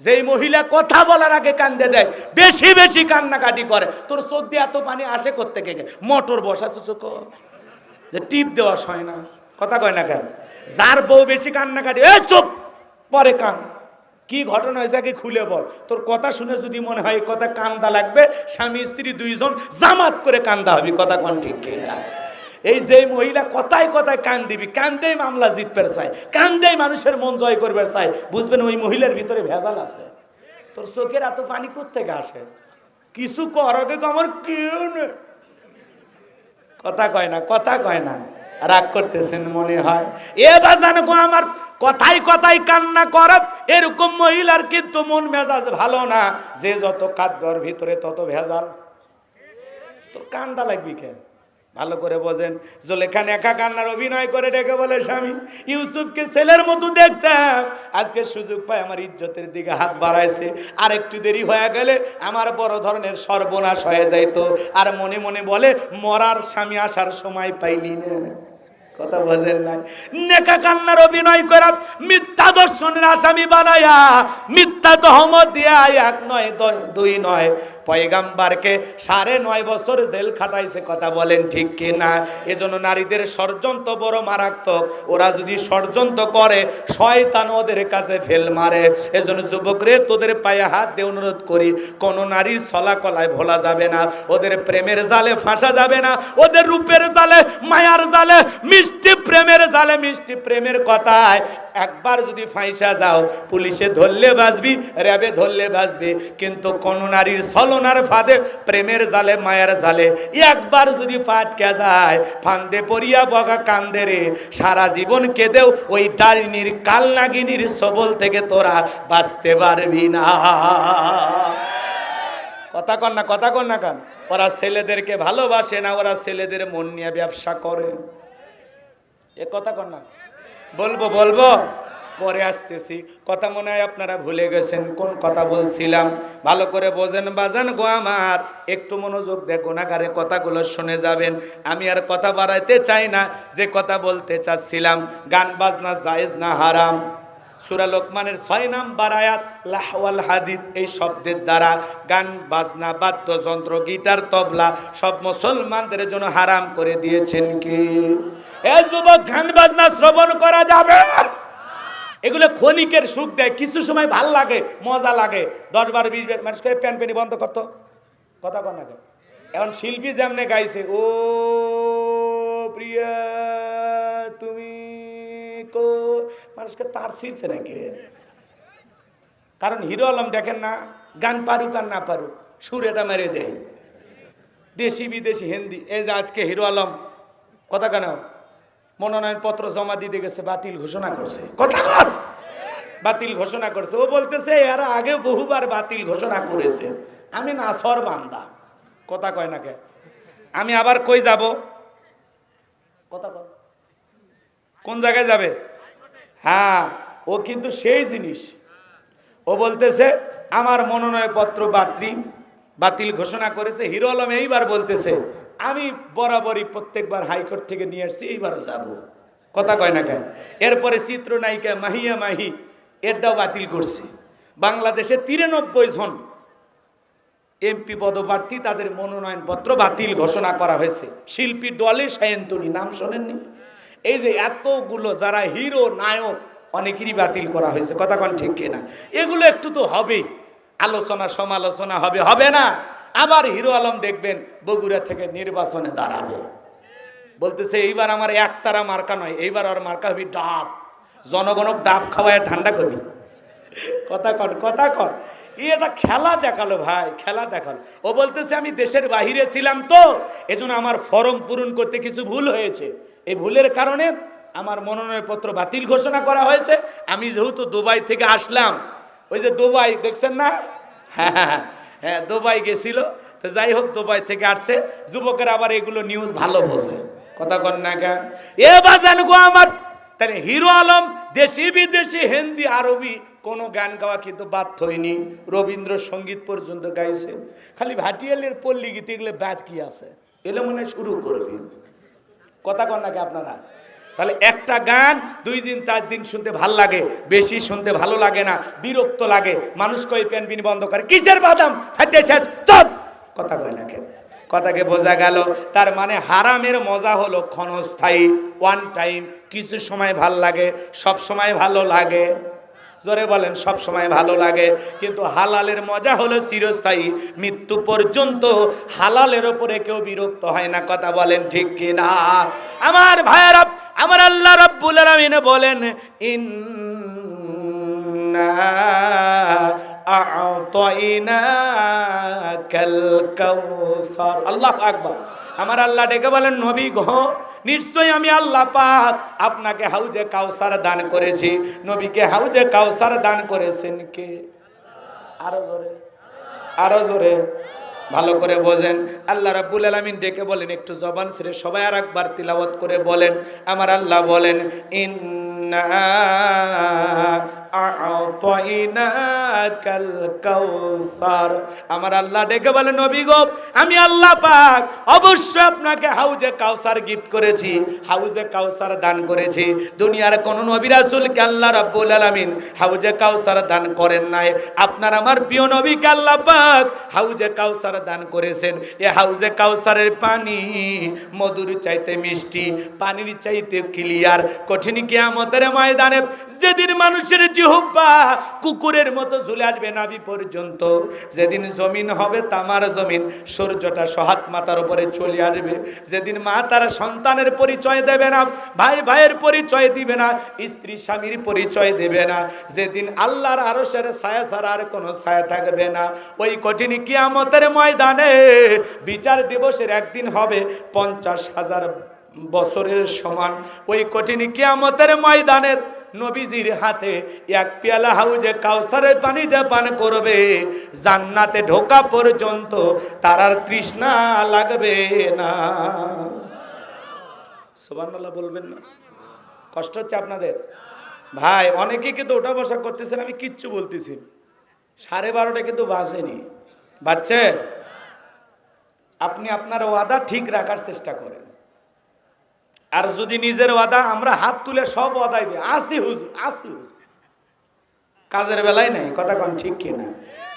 যেই মহিলা কথা বলার আগে কান্দে দেয়, বেশি বেশি কান্নাকাটি করে, তোর চোখ দিয়ে এত পানি আসে করতে কে? মোটর বসাছো চোখ যে টিপ দেওয়া হয় না? কথা কয় না কেন? যার বউ বেশি কান্নাকাটি, এ চুপ, পরে কান। কি ঘটনা হয়েছে আগে খুলে বল। তোর কথা শুনে যদি মনে হয় কথা কান্দা লাগবে, স্বামী স্ত্রী দুইজন জামাত করে কান্দা হবে। কথা কোন ঠিক কিনা? এই যে মহিলা কথায় কথায় কান দিবি, কান্দেই মামলা জিতবে চায়, কান্দেই মানুষের মন জয় করবে চায়, বুঝবেন ওই মহিলার ভিতরে ভেজাল আছে। তোর চোখের এত পানি কোত্থেকে আসে? কিছু কর আগে আমার কেউ নেই। কথা কয় না, কথা কয় না। রাগ করতেছেন মনে হয়। এ বাজান গো আমার, কথায় কথায় কান্না কর, এরকম মহিলার কিন্তু মন মেজাজ ভালো না। যে যত কাঁদবে ওর ভিতরে তত ভেজাল। তোর কান্দা লাগবি কে? ভালো করে বোঝেন। জুলেখা নেকা কান্নার অভিনয় করে ডেকে বলে, স্বামী, ইউসুফকে ছেলের মতো দেখতাম, আজকে সুযোগ পায় আমার ইজ্জতের দিকে হাত বাড়াইছে। আর একটু দেরি হয়ে গেলে আমার বড় ধরনের সর্বনাশ হয়ে যাইত। আর মনে মনে বলে, মরার স্বামী আসার সময় পাইলি না। কথা বোঝেন না? নেকা কান্নার অভিনয় করা, মিথ্যা দর্শনের আসামি বানায়া, মিথ্যা তহমত দিয়া 1 নয় 2 নয়, পয়গাম্বারকে 9.5 বছর জেল খাটাইছে। কথা বলেন ঠিক কিনা? এজন্য নারীদের ষড়যন্ত্র বড় মারাত্মক। ওরা যদি ষড়যন্ত্র করে, শয়তান ওদের কাছে ফেল মারে। এজন্য যুবকরে, তোদের পায়ে হাত দিয়ে অনুরোধ করি, কোন নারীর ছলাকলায় ভোলা যাবে না, ওদের প্রেমের জালে ফাঁসা যাবে না, ওদের রূপের জালে, মায়ার জালে, মিষ্টি প্রেমের জালে, মিষ্টি প্রেমের কথায় একবার যদি ফাঁসা যাও, পুলিশে ধরলে বাঁচবি, র্যাবে ধরলে বাঁচবি, কিন্তু কোন নারীর ছলনার ফাঁদে, প্রেমের জালে, মায়ের জালে একবার যদি ফাটকে যায়, ফান্দে পড়িয়া বগা কান্দে রে, সারা জীবন কেঁদেও ওই ডাইনির কালনাগিনীর সবল থেকে তোরা বাঁচতে পারবি না। কথা কন না, কথা কন না কেন? ওরা ছেলেদেরকে ভালোবাসে না, ওরা ছেলেদের মন নিয়ে ব্যবসা করে। এ কথা কন না। বলবো বলবো, পরে আসতেছি। কথা মনে হয় আপনারা ভুলে গেছেন কোন কথা বলছিলাম। ভালো করে বোঝেন বাজান গো আমার, একটু মনোযোগ দিয়ে গুনাহগারে কথাগুলো শুনে যাবেন। আমি আর কথা বাড়াইতে চাই না, যে কথা বলতে চাচ্ছিলাম, গান বাজনা জায়েজ না হারাম। সূরা লোকমানের 6 নম্বর আয়াত, লাহওয়াল হাদিদ, এই শব্দের দ্বারা গান বাজনা, বাদ্যযন্ত্র, গিটার, তবলা সব মুসলমানদের জন্য হারাম করে দিয়েছেন কে? এ যুবক, গান বাজনা শ্রবণ করা যাবে? এগুলো ক্ষণিকের সুখ দেয়, কিছু সময় ভাল লাগে, মজা লাগে। 10 12 20 মানুষ করে প্যান পেনি বন্ধ করতো। কথা কন না। এখন শিল্পী যেমনে গাইছে, ও প্রিয়া তুমি কো, মানুষকে তার ছিঁড়ছে নাকি? কারণ হিরো আলম দেখেন না, গান পারুক আর না পারুক, সুর এটা মেরে দেয়। দেশি বিদেশি হিন্দি। এই যে আজকে হিরো আলম কথা কেন মনোনয়ন পত্র জমা দিতে গেছে, বাতিল ঘোষণা করছে। কথা কর, বাতিল ঘোষণা করছে। ও বলতেছে এরা আগে বহুবার বাতিল ঘোষণা করেছে, আমি নাসর বান্দা। কথা কয় না কে? আমি আবার কই যাব? কথা কর, কোন জায়গায় যাবে? হ্যাঁ, ও কিন্তু সেই জিনিস। ও বলতেছে আমার মনোনয়ন পত্র বাতিল ঘোষণা করেছে। হিরো আলম এইবার বলতেছে আমি বরাবরই প্রত্যেকবার হাইকোর্ট থেকে নিয়ে আসছি, এইবারও যাব। কথা কয় না কেন? এরপরে চিত্রনায়িকা মাহিয়া মাহি এটাও বাতিল করছে। বাংলাদেশে 93 জন এমপি পদপ্রার্থী তাদের মনোনয়ন পত্র বাতিল ঘোষণা করা হয়েছে। শিল্পী ডলি সায়ন্তনী, নাম শোনেননি? এই যে এতগুলো যারা হিরো নায়ক অনেকেরই বাতিল করা হয়েছে। কথা কন ঠিক কিনা? এগুলো একটু তো হবেই, আলোচনা সমালোচনা হবে, হবে না? আবার হিরো আলম দেখবেন বগুড়া থেকে নির্বাচনে দাঁড়াবে, বলতেছে এইবার আমার একতারা মার্কা নয়, এইবার আর মার্কা হবি ডাব, জনগণক ডাব খাওয়ায় ঠান্ডা করবি। কথা কন, কথা কন। এটা খেলা দেখালো ভাই, খেলা দেখালো। ও বলতেছে আমি দেশের বাহিরে ছিলাম তো এজন্য আমার ফর্ম পূরণ করতে কিছু ভুল হয়েছে, এই ভুলের কারণে আমার মনোনয়নপত্র বাতিল ঘোষণা করা হয়েছে। আমি যেহেতু দুবাই থেকে আসলাম, ওই যে দুবাই দেখছেন না? হ্যাঁ, দুবাই গেছিল তো, যাই হোক দুবাই থেকে আসছে। যুবকের আবার এগুলো নিউজ ভালো বোঝে। কথা কন না কেন? এ বাজান গো আমার, তাহলে হিরো আলম দেশি বিদেশি হিন্দি আরবি কোনো গান গাওয়া কিন্তু বাদ হয়নি, রবীন্দ্রসঙ্গীত পর্যন্ত গাইছে। খালি ভাটিয়ালের পল্লী গীতে এগুলো বাদ কি আছে, এলে মনে শুরু করবি। কথা কন নাকি আপনারা? তাহলে একটা গান 2 দিন 4 দিন শুনতে ভাল লাগে, বেশি শুনতে ভালো লাগে না, বিরক্ত লাগে। মানুষ কই প্যান পিন বন্ধ করে, কিসের বাদাম ফাটে শেষ চপ। কথা কয় না কেন? কথাকে বোঝা গেল। তার মানে হারামের মজা হলো ক্ষণস্থায়ী, ওয়ান টাইম। কিছু সময় ভাল লাগে, সব সময় ভালো লাগে। জোরে বলেন, সব সময় ভালো লাগে। কিন্তু হালালের মজা হলো চিরস্থায়ী, মৃত্যু পর্যন্ত হালালের উপরে কেউ বিরক্ত হয় না। কথা বলেন ঠিক কিনা? আমার ভাইয়েরা, আমার আল্লাহ রাব্বুল আলামিন বলেন ইন্না আ'তাইনাকাল কাউসার। আল্লাহু আকবার। আমার আল্লাহ ডেকে বলেন নবী গো, নিশ্চয়ই আমি আল্লাহ পাক আপনাকে হাউজে কাউসার দান করেছি। নবীকে হাউজে কাউসার দান করেছেন কে? আরো জোরে, আরো জোরে, ভালো করে বোঝেন। আল্লাহ রাব্বুল আলামিন ডেকে বলেন, একটু জবান ছেড়ে সবাই আর একবার তিলাওয়াত করে বলেন। আমার আল্লাহ বলেন ইন্না আ'তাইনাকাল কাউসার। আমার আল্লাহ ডেকে বলেন নবী গো, আমি আল্লাহ পাক অবশ্যই আপনাকে হাউজে কাউসার গিফট করেছি, হাউজে কাউসার দান করেছি। দুনিয়ার কোন নবী রাসূলকে আল্লাহ রাব্বুল আলামিন হাউজে কাউসার দান করেন নাই। আপনার আমার প্রিয় নবীকে আল্লাহ পাক হাউজে কাউসার দান করেছেন। এ হাউজে কাউসারের পানি মধুর চাইতে মিষ্টি, পানির চাইতে ক্লিয়ার। কঠিন কিয়ামতের ময়দানে যেদিন মানুষের জিহ্বা কুকুরের মতো ঝুলে আসবে নাভি পর্যন্ত, যেদিন জমিন হবে তামার জমিন, সূর্যটা সহাত মাথার উপরে চলে আসবে, যেদিন মা তার সন্তানের পরিচয় দেবে না, ভাই ভাইয়ের পরিচয় দিবে না, স্ত্রী স্বামীর পরিচয় দেবে না, যেদিন আল্লাহর আরশের ছায়া ছাড়া আর কোনো ছায়া থাকবে না, ওই কঠিন কিয়ামতের ময়দানে বিচার দিবসের একদিন হবে 50,000 বছরের সমান। ওই কঠিন কিয়ামতের ময়দানের নবীজির হাতে এক পেয়ালা হাউজে কাউসারের পানি যে পান করবে, জান্নাতে ঢোকা পর্যন্ত তার আর তৃষ্ণা লাগবে না। সুবহানাল্লাহ বলবেন না? কষ্ট হচ্ছে আপনাদের? ভাই অনেকে কিন্তু ওঠা বসা করতেছেন, আমি কিচ্ছু বলতেছি। 12:30 কিন্তু বাজেনি, বাচ্চা। আপনি আপনার ওয়াদা ঠিক রাখার চেষ্টা করেন। আর যদি নিজের ওয়াদা, আমরা হাত তুলে সব ওয়াদাই দিই, আসি হুজুর, আসি হুজুর, কাজের বেলায় নাই। কথা কোন ঠিক কিনা?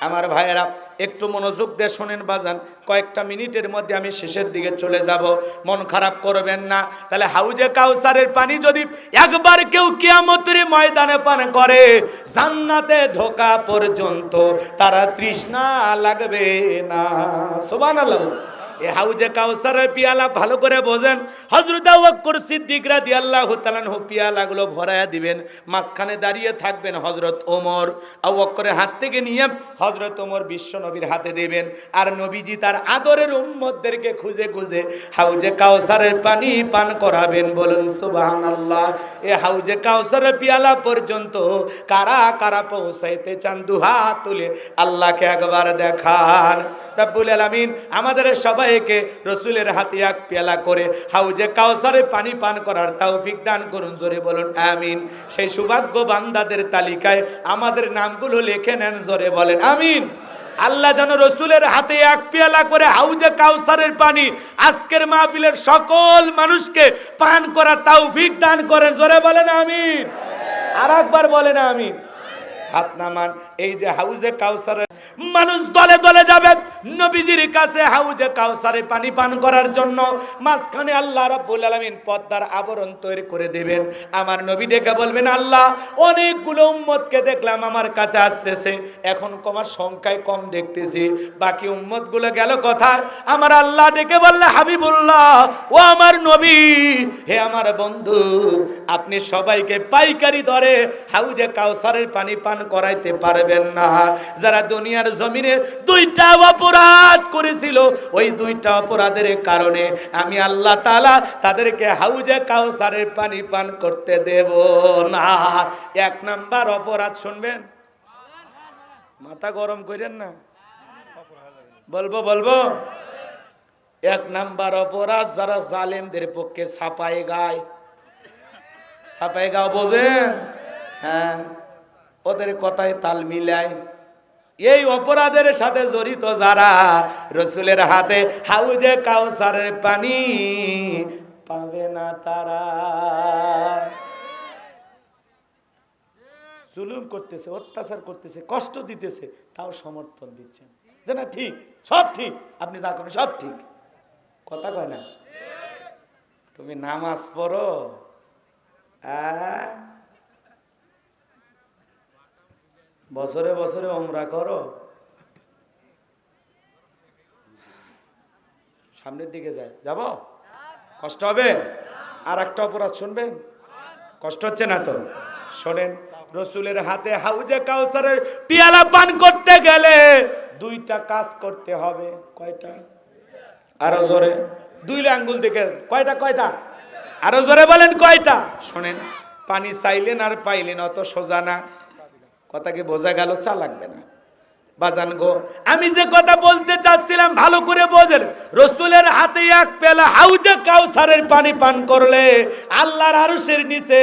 আমার ভাইয়েরা একটু মনোযোগ দিয়ে শোনেন বাজান, কয়েকটা মিনিটের মধ্যে আমি শেষের দিকে চলে যাব, মন খারাপ করবেন না। তাহলে হাউজে কাউসারের পানি যদি একবার কেউ কিয়ামতের ময়দানে পান করে, জান্নাতে ঢোকা পর্যন্ত তারা তৃষ্ণা লাগবে না। সুবহানাল্লাহ। এই হাউজে কাউসারের পিয়ালা ভালো করে বোঝেন। হযরত আবু বকর সিদ্দিক রাদিয়াল্লাহু তাআলা আনহু পিয়ালাগুলো ভরায়া দিবেন, মাঝখানে দাঁড়িয়ে থাকবেন হযরত ওমর। আবু বকরের হাত থেকে নিয়ে হযরত ওমর বিশ্ব নবীর হাতে দেবেন, আর নবীজি তার আদরের উম্মতদেরকে খুঁজে খুঁজে হাউজে কাউসারের পানি পান করাবেন। বলুন সুবহানাল্লাহ। এই হাউজে কাউসারের পিয়ালা পর্যন্ত কারা কারা পৌঁছাইতে চান দুহাত তুলে আল্লাহকে একবার দেখান। রব্বুল আলামিন আমাদের সবাইকে রসুলের হাতে এক পেয়ালা করে হাউজে কাউসারে পানি পান করার তৌফিক দান করুন, জোরে বলুন আমিন। সেই সৌভাগ্য বান্দাদের তালিকায় আমাদের নামগুলো লিখে নেন, জোরে বলেন আমিন। আল্লাহ যেন রসুলের হাতে এক পেয়ালা করে হাউজে কাউসারের পানি আজকের মাহফিলের সকল মানুষকে পান করার তৌফিক দান করেন, জোরে বলেন আমিন। আর একবার বলেন আমিন। হাত নামান। এই যে হাউজে কাউসারের মানুষ দলে দলে যাবে নবীজির কাছে হাউজে কাউসারে পানি পান করার জন্য। মাঝখানে আল্লাহ রাব্বুল আলামিন পদ্মার আবরণ তৈরি করে দেবেন। আমার নবী ডেকে বলবেন, আল্লাহ অনেকগুলো উম্মতকে দেখলাম আমার কাছে আসতেছে, এখন আমার সংখ্যায় কম দেখতেছি, বাকি উম্মতগুলো গেল কোথায়? আমার আল্লাহ ডেকে বললে, হাবিবুল্লাহ ও আমার নবী, হে আমার বন্ধু, আপনি সবাইকে পাইকারি দরে হাউজে কাউসারের পানি পান করাইতে পারবেন না। যারা দুনিয়ার জমিনে দুইটা অপরাধ করেছিল, ওই দুইটা অপরাধের কারণে আমি আল্লাহ তাআলা তাদেরকে হাউজে কাউসারের পানি পান করতে দেব না। এক নাম্বার অপরাধ শুনবেন, মাথা গরম করেন না, বলবো। এক নাম্বার অপরাধ যারা জালেমদের পক্ষে ছাপাই গায় বোঝেন? হ্যাঁ, ওদের কথায় তাল মিলায়। এই অপরাধের সাথে জড়িত যারা রসুলের হাতে হাউজে কাউসারের পানি পাবে না, তারা জুলুম করতেছে, অত্যাচার করতেছে, কষ্ট দিতেছে, তাও সমর্থন দিচ্ছেন যে না ঠিক, সব ঠিক, আপনি যা করেন সব ঠিক। কথা কয় না? তুমি নামাজ পড়ো, বছরে বছরে ওমরা করো, সামনের দিকে যাব, কষ্ট হবে। আর একটা অপরাধ শুনবেন, কষ্ট হচ্ছে না তো? শোনেন, রসুলের হাতে হাউজে কাউসারের পিয়ালা পান করতে গেলে দুইটা কাজ করতে হবে। কয়টা? আরো জোরে, দুই আঙ্গুল দিকে কয়টা? আরো জোরে বলেন কয়টা? শোনেন, পানি চাইলেন আর পাইলেন অত সোজা না। কথা কি বোঝা গেল? চা লাগবে না বাজান গো। আমি যে কথা বলতে চাচ্ছিলাম ভালো করে বোঝেন। রসুলের হাতে এক পেলা হাউজে কাউসারের পানি পান করলে আল্লাহর আরশের নিচে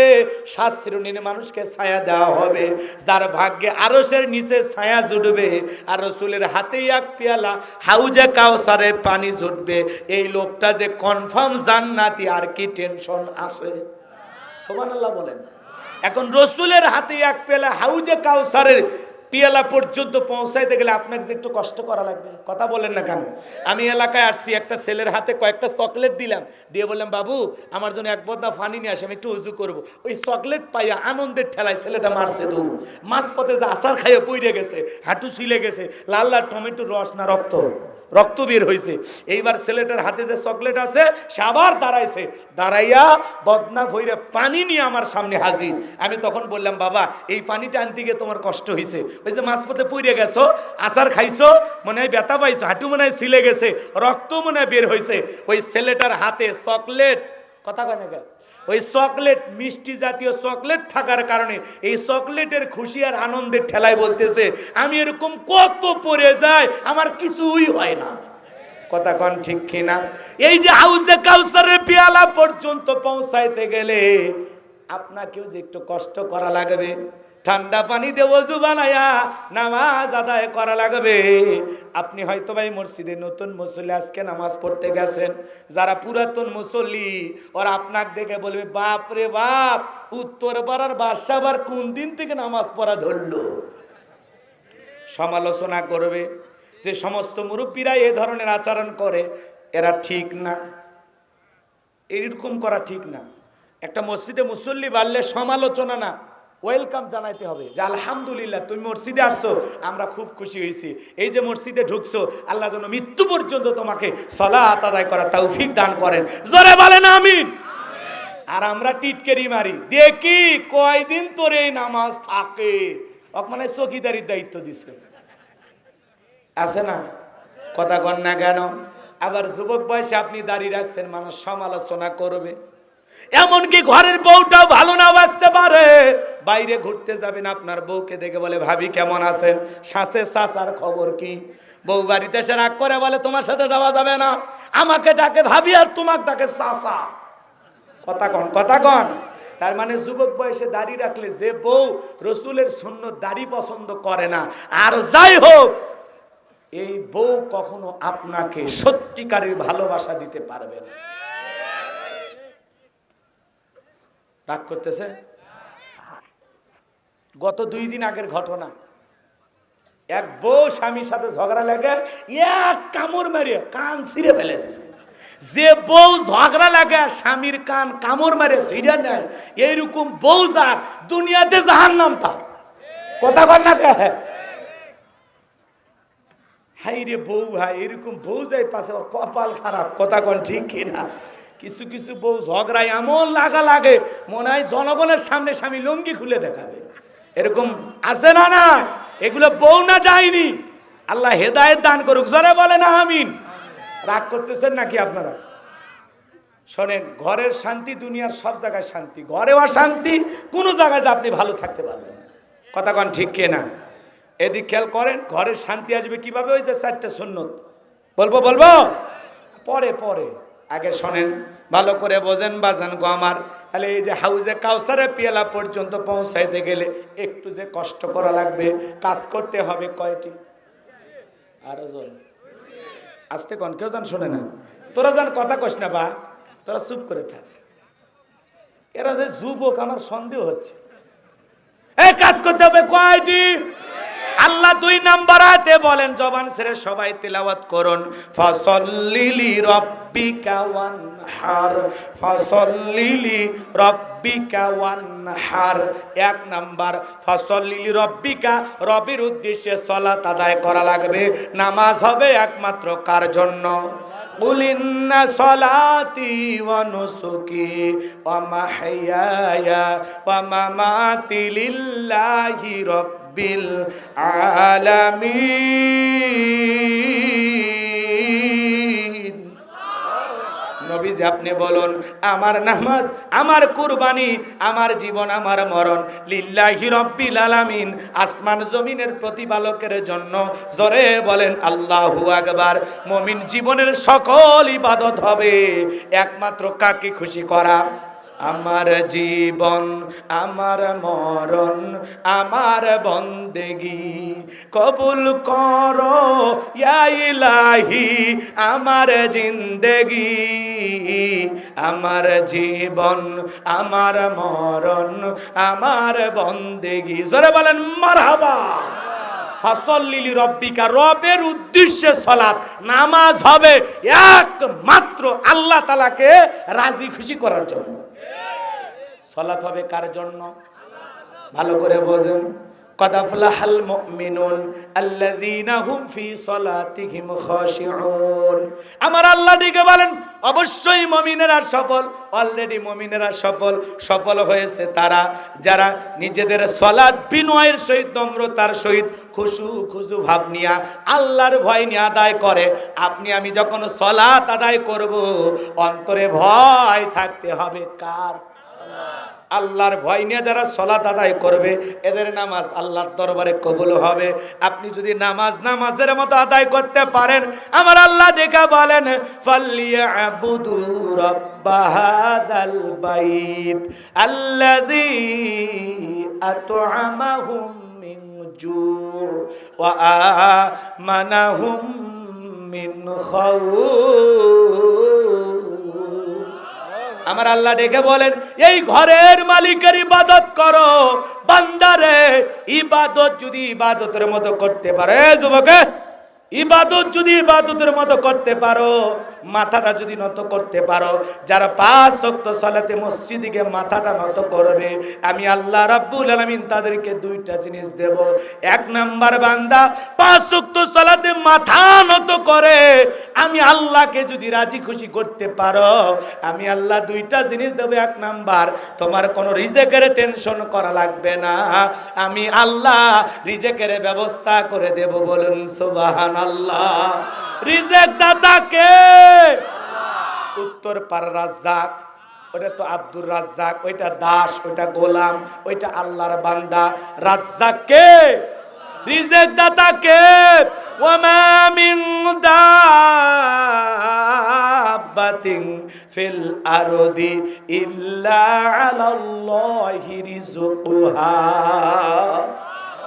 7 শ্রেণীর মানুষকে ছায়া দেওয়া হবে। যার ভাগ্যে আরশের নিচে ছায়া জুটবে আর রসুলের হাতে এক পেলা হাউজে কাউসারের পানি জুটবে, এই লোকটা যে কনফার্ম জান্নাতি, আর কি টেনশন আছে? সুবহানাল্লাহ বলেন। এখন রসুলের হাতে এক পেলা হাউজে কাউসারের পিয়ালা পর্যন্ত পৌঁছাইতে গেলে আপনাকে যে একটু কষ্ট করা লাগবে। কথা বলেন না কেন? আমি এলাকায় আসছি, একটা ছেলের হাতে কয়েকটা চকলেট দিলাম, দিয়ে বললাম, বাবু আমার জন্য এক বদনা পানি নিয়ে আসে, আমি একটু উজু করবো। ওই চকলেট পাইয়া আনন্দের ঠেলায় ছেলেটা মারছে দৌড়। মাছ পথে যে আচার খাইয়ে পইরে গেছে, হাঁটু ছিলে গেছে, লাল লাল টমেটো রস না রক্ত বের হয়েছে। এইবার ছেলেটার হাতে যে চকলেট আছে সে আবার দাঁড়াইছে, দাঁড়াইয়া বদনা ভইরে পানি নিয়ে আমার সামনে হাজির। আমি তখন বললাম, বাবা এই পানিটা আনতে গিয়ে তোমার কষ্ট হয়েছে, ওই যে মাঝপথে পইরে গেছো, আচার খাইছো, মনে হয় ব্যথা পাইছো, হাঁটু মনে হয় ছিলে গেছে, রক্ত মনে হয় বের হয়েছে। ওই ছেলেটার হাতে চকলেট, কথা কয় না, ওই চকলেট মিষ্টি জাতীয় চকলেট থাকার কারণে এই চকলেটের খুশি আর আনন্দের ঠেলায় বলতেছে, আমি এরকম কত পড়ে যায়, আমার কিছুই হয় না। কথা কন ঠিক কিনা? এই যে হাউজে কাউসারের পেয়ালা পর্যন্ত পৌঁছাইতে গেলে আপনাকেও যে একটু কষ্ট করা লাগবে। ঠান্ডা পানি দিয়ে ওযু বানায়া নামাজ আদায় করা লাগবে। আপনি হয়তো ভাই মসজিদে নতুন মুসল্লি আজকে নামাজ পড়তে গেছেন, যারা পুরাতন মুসল্লি ওরা আপনাকে দেখে বলবে, বাপ রে বাপ, উত্তর পাড়ার বাদশা আবার কোন দিন থেকে নামাজ পড়া ধরলো। সমালোচনা করবে যে সমস্ত মুরব্বীরা এ ধরনের আচরণ করে, এরা ঠিক না, এরকম করা ঠিক না। একটা মসজিদে মুসল্লি বাড়লে সমালোচনা না, ওয়েলকাম জানাইতে হবে যে আলহামদুলিল্লাহ তুমি মসজিদে আসছো, আমরা খুব খুশি হয়েছি। এই যে মসজিদে ঢুকছো, আল্লাহ যেন মৃত্যু পর্যন্ত তোমাকে সালাত আদায় করার তৌফিক দান করেন। জোরে বলেন আমিন। আর আমরা টিটকেরি মারি, দেখি কয়দিন তোর এই নামাজ থাকে, মানে চৌকিদারির দায়িত্ব দিছে, আছে না? কথা কন না কেন? আবার যুবক বয়সে আপনি দাঁড়িয়ে রাখছেন, মানুষ সমালোচনা করবে। এমনকি ঘরের বউটাও ভালো না বাঁচতে পারে, বাইরে ঘুরতে যাবেন, আপনার বউকে দেখে বলে ভাবি কেমন আছেন, সাথে চাচার খবর কি? বউ বাড়িতে এসে রাগ করে বলে তোমার সাথে যাওয়া যাবে না, আমাকে ডাকে ভাবি আর তোমাকে ডাকে চাচা। কথা কন, কথা কন। তার মানে যুবক বয়সে দাড়ি রাখলে যে বউ রসুলের সুন্নত দাড়ি পছন্দ করে না, আর যাই হোক, এই বউ কখনো আপনাকে সত্যিকারের ভালোবাসা দিতে পারবে না। রাগ করতেছে? গত 2 দিন আগের ঘটনা, এক বউ স্বামীর সাথে ঝগড়া লাগে, এক কামড় মারিয়ে কান ছিঁড়ে ফেলে দিছে। যে বউ ঝগড়া লাগে স্বামীর কান কামড় মারে ছিঁড়ে নেয়, এইরকম বউ যার দুনিয়াতে জাহান্নাম তার। কথা কন না কে? হাই রে বউ ভাই, এরকম বউ যাই পাশে ওর কপাল খারাপ। কথা কন ঠিক কিনা? কিছু কিছু বউ ঝগড়ায় এমন লাগা লাগে মনে হয় জনগণের সামনে স্বামী লুঙ্গি খুলে দেখাবে, এরকম আছে না? না, এগুলো বউ না ডাইনি। আল্লাহ হেদায়েত দান করুক। জোরে বলেন আমিন। রাগ করতেছেন নাকি আপনারা? শোনেন, ঘরের শান্তি দুনিয়ার সব জায়গায় শান্তি, ঘরেও শান্তি, কোনো জায়গায় যে আপনি ভালো থাকতে পারবেন না। কথা কন ঠিক কিনা? এদিক খেয়াল করেন, ঘরের শান্তি আসবে কিভাবে? ওই যে 4টে সুন্নত বলবো পরে পরে, আগে শোনেন, ভালো করে বোঝেন বাজান গো আমার। তাহলে এই যে হাউজে কাউসারের পেয়ালা পর্যন্ত পৌঁছাইতে গেলে একটু যে কষ্ট করা লাগবে, কাজ করতে হবে কয়টি? আরো জন আস্তে কন, কেউ জান শোনে না। তোরা জান কথা কস না বা, তোরা চুপ করে থাক। এরা যে যুবক, আমার সন্দেহ হচ্ছে। এই কাজ করতে হবে কয়টি? আল্লাহ 2 নাম্বার আয়াতে বলেন, জবান ছেড়ে সবাই তেলাওয়াত করুন, ফাসাল্লি রাব্বিকা ওয়ানহার, ফাসাল্লি রাব্বিকা ওয়ানহার। 1 নাম্বার, ফাসাল্লি রাব্বিকা, রবের উদ্দেশ্যে সালাত আদায় করা লাগবে। নামাজ হবে একমাত্র কার জন্য? কুল ইন্না সলাতি ওয়া নুসুকি ওয়া মাহইয়ায়া ওয়া মামাতি লিল্লাহি রাব্বিল আলামিন। নবীজি আপনি বলুন, আমার নামাজ, আমার কুরবানি, আমার জীবন, আমার মরণ লিল্লাহি রাব্বিল আলামিন, আসমান জমিনের প্রতিপালকের জন্য। জোরে বলেন আল্লাহু আকবার। মুমিন জীবনের সকল ইবাদত হবে একমাত্র কাকে খুশি করা? আমার জীবন, আমার মরণ, আমার বন্দেগি কবুল করো ইয়া ইলাহি, আমার জিন্দেগি, আমার জীবন, আমার মরণ, আমার বন্দেগি। জোরে বলেন মারহাবা। ফাসাল্লি লিরাব্বিকা, রবের উদ্দেশ্যে সালাত, নামাজ হবে একমাত্র আল্লাহ তাআলাকে রাজি খুশি করার জন্য। সালাত হবে কার জন্য? ভালো করে বোঝেন। قد أفلح المؤمنون الذين هم في صلاتهم خاشعون। আমার আল্লাহ ডেকে বলেন, অবশ্যই মুমিনেরা সফল, অলরেডি মুমিনেরা সফল হয়েছে তারা যারা নিজেদের সালাত বিনয়ের সহিত, নম্রতার সহিত, খুশু ভাব নিয়ে, আল্লাহর ভয় নিয়ে আদায় করে। আপনি আমি যখন সালাত আদায় করব, অন্তরে ভয় থাকতে হবে কার? আল্লাহর ভয় নিয়ে যারা সালাত আদায় করবে, এদের নামাজ আল্লাহর দরবারে কবুল হবে। আপনি যদি নামাজের মতো আদায় করতে পারেন, আমার আল্লাহ ডেকে বলেন, ফালিয়াবুদু রাব্বা হাযাল বাইত আল্লাযী আত'আমাহুম মিন জু' ওয়া আমানাহুম মিন খাউফ। আমার আল্লাহ ডেকে বলেন, এই ঘরের মালিকের ইবাদত করো বান্দারে। ইবাদত যদি ইবাদতের মতো করতে পারে, যুবকে ইবাদত যদি ইবাদতের মতো করতে পারো, মাথাটা যদি নত করতে পারো, যারা 5 ওয়াক্ত সালাতে মসজিদে গিয়ে মাথাটা নত করবে, আমি আল্লাহ রাব্বুল আলামিন তাদেরকে দুইটা জিনিস দেব। এক নাম্বার, বান্দা 5 ওয়াক্ত সালাতে মাথা নত করে আমি আল্লাহকে যদি রাজি খুশি করতে পারো, আমি আল্লাহ দুইটা জিনিস দেব। এক নাম্বার, তোমার কোনো রিজেকের টেনশন করা লাগবে না, আমি আল্লাহ রিজেকের ব্যবস্থা করে দেব। বলুন সুবহানাল্লাহ। রিজেক দাতা কে? উত্তর পার রাজ্জাক। ওটা তো আব্দুর রাজ্জাক, ওইটা দাস, ওইটা গোলাম, ওইটা আল্লাহর বান্দা। রাজ্জাক কে? রিজেক দাতা কে? ওয়ামা মিন দাব্বাতিন ফিল আরদি ইল্লা আলাল্লাহি রিজকুহা।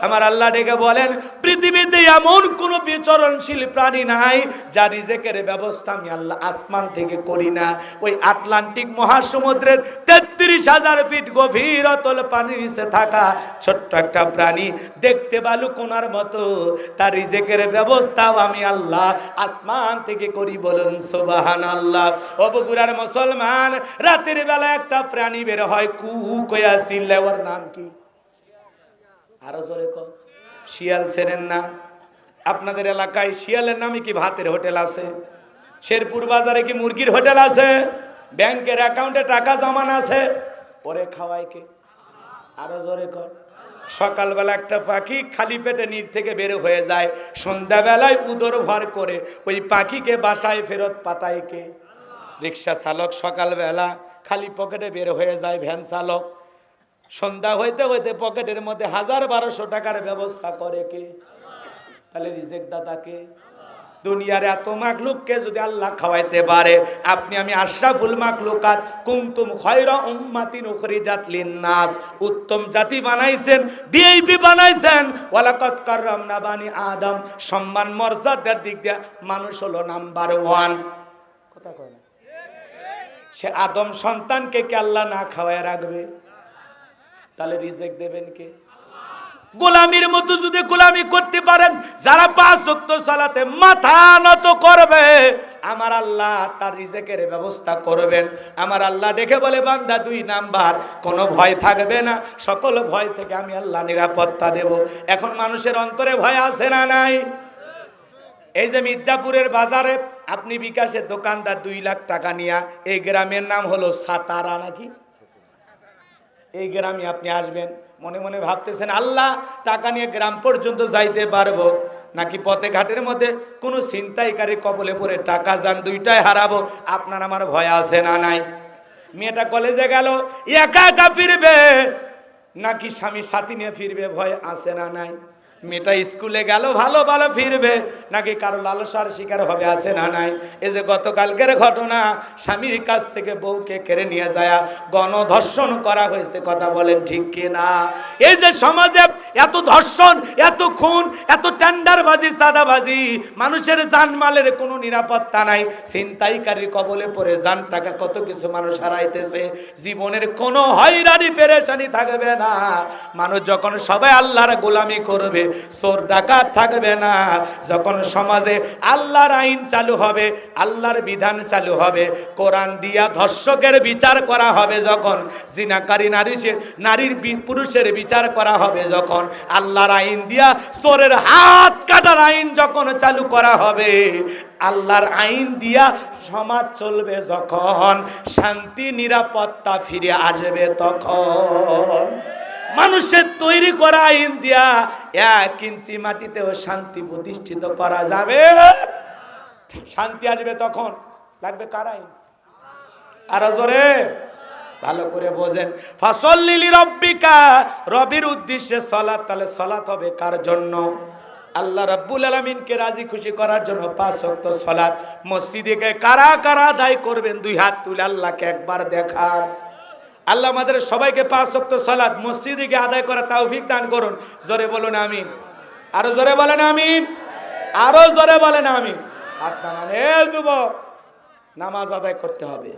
আমার আল্লাহ ডেকে বলেন, পৃথিবীতে এমন কোন বিচরণশীল প্রাণী নাই যা রিজেকের ব্যবস্থা আমি আল্লাহ আসমান থেকে করি না। ওই আটলান্টিক মহাসমুদ্রের 33,000 ফিট গভীর অতল পানির নিচে থাকা ছোট্ট একটা প্রাণী, দেখতে বালু কোনার মতো, তার রিজেকের ব্যবস্থাও আমি আল্লাহ আসমান থেকে করি। বলুন সুবহানাল্লাহ। ও বগুড়ার মুসলমান, রাতের বেলা একটা প্রাণী বের হয়, কু কয়া চিল্লায়, ওর নাম কি? আরো জোরে কর। শিয়াল চেনেন না? আপনাদের এলাকায় শিয়ালের নামে কি ভাতের হোটেল আছে? শেরপুর বাজারে কি মুরগির হোটেল আছে? ব্যাংকের অ্যাকাউন্টে টাকা জমান আছে? পরে খাওয়ায় কে? আরো জোরে কর। সকালবেলা একটা পাখি খালি পেটে নীর থেকে বের হয়ে যায়, সন্ধ্যাবেলায় উদর ভর করে ওই পাখিকে বাসায় ফেরত পাঠায় কে? রিক্সা চালক সকালবেলা খালি পকেটে বের হয়ে যায়, ভ্যান চালক সন্ধ্যা হইতে হইতে পকেটের মধ্যে 1000-1200 টাকার ব্যবস্থা করে কে? তাহলে রিজেক দাতা কে? দুনিয়ার এত মাখলুককে যদি আল্লাহ খাওয়াইতে পারে, আপনি আমি আশরাফুল মাখলুকাত কুনতুম খায়রা উম্মাতিন উখরিজাত লিন-নাস, উত্তম জাতি বানাইছেন, ভিআইপি বানাইছেন। ওয়ালাকাদ কাররামনা বানি আদম, সম্মান মর্যাদার দিক দিয়ে মানুষ হলো নাম্বার 1। কথা কয় না? সে আদম সন্তানকে কে আল্লাহ না খাওয়ায় রাখবে? তাহলে রিজেক দেবেন কে? গোলামির মতো যদি গোলামি করতে পারেন, যারা 5 ওয়াক্ত সালাতে মাথা নত করবে, আমার আল্লাহ তার রিজেকের ব্যবস্থা করবেন। আমার আল্লাহ দেখে বলে, বান্দা 2 নাম্বার, কোনো ভয় থাকবে না, সকল ভয় থেকে আমি আল্লাহ নিরাপত্তা দেব। এখন মানুষের অন্তরে ভয় আছে না নাই? এই যে মির্জাপুরের বাজারে আপনি বিকাশের দোকানদার 2 লাখ টাকা নিয়া, এই গ্রামের নাম হলো সাতারা নাকি? এই গ্রামে আপনি আসবেন, মনে মনে ভাবতেছেন, আল্লাহ টাকা নিয়ে গ্রাম পর্যন্ত যাইতে পারবো নাকি পথে ঘাটের মধ্যে কোনো ছিনতাইকারী কবলে পড়ে টাকা যান দুইটাই হারাবো? আপনার আমার ভয় আছে না নাই? মেয়েটা কলেজে গেল, একা একা ফিরবে নাকি স্বামী সাথী নিয়ে ফিরবে? ভয় আছে না নাই? মেয়েটা স্কুলে গেল, ভালো ভালো ফিরবে নাকি কারো লালসার শিকার হবে? আছে না নাই? এই যে গতকালকের ঘটনা, স্বামীর কাছ থেকে বউকে কেড়ে নিয়ে যায় গণধর্ষণ করা হয়েছে। কথা বলেন ঠিক কি না? এই যে সমাজে এত ধর্ষণ, এত খুন, এত টেন্ডারবাজি, সাদাবাজি, মানুষের জানমালের কোনো নিরাপত্তা নাই, ছিনতাইকারীর কবলে পড়ে জান টাকা কত কিছু মানুষ হারাইতেছে, জীবনের কোনো হয়রানি পেরেশানি থাকবে না। মানুষ যখন সবাই আল্লাহর গোলামি করবে, চোর ডাকাত থাকবে না, যখন সমাজে আল্লাহর আইন চালু হবে, আল্লাহর বিধান চালু হবে, কোরআন দিয়া ধর্ষকের বিচার করা হবে, যখন জিনাকারী নারীর পুরুষের বিচার করা হবে, যখন আল্লাহর আইন দিয়া চোরের হাত কাটার আইন যখন চালু করা হবে, আল্লাহর আইন দিয়া সমাজ চলবে, যখন শান্তি নিরাপত্তা ফিরে আসবে, তখন মানুষের তৈরি করা আইন দিয়া 1 ইঞ্চি মাটিতেও শান্তি প্রতিষ্ঠিত করা যাবে। শান্তি আসবে তখন। লাগবে কার আইন? আর জোরে ভালো করে বোঝেন। ফাসল্লি লিরাব্বিকা, রবির উদ্দেশ্যে সালাত। তাহলে সালাত হবে কার জন্য? আল্লাহ রাব্বুল আলামিনকে রাজি খুশি করার জন্য 5 ওয়াক্ত সালাত মসজিদে গিয়ে কারা কারা আদায় করবেন? 2 হাত তুলে আল্লাহকে একবার দেখান। আল্লাহ আমাদের সবাইকে 5 ওয়াক্ত সালাত মসজিদে গিয়ে আদায় করার তৌফিক দান করুন। জোরে বলুন আমিন। আরো জোরে বলেন আমিন। আরো জোরে বলেন আমিন। আপনার মানে যুবক, নামাজ আদায় করতে হবে।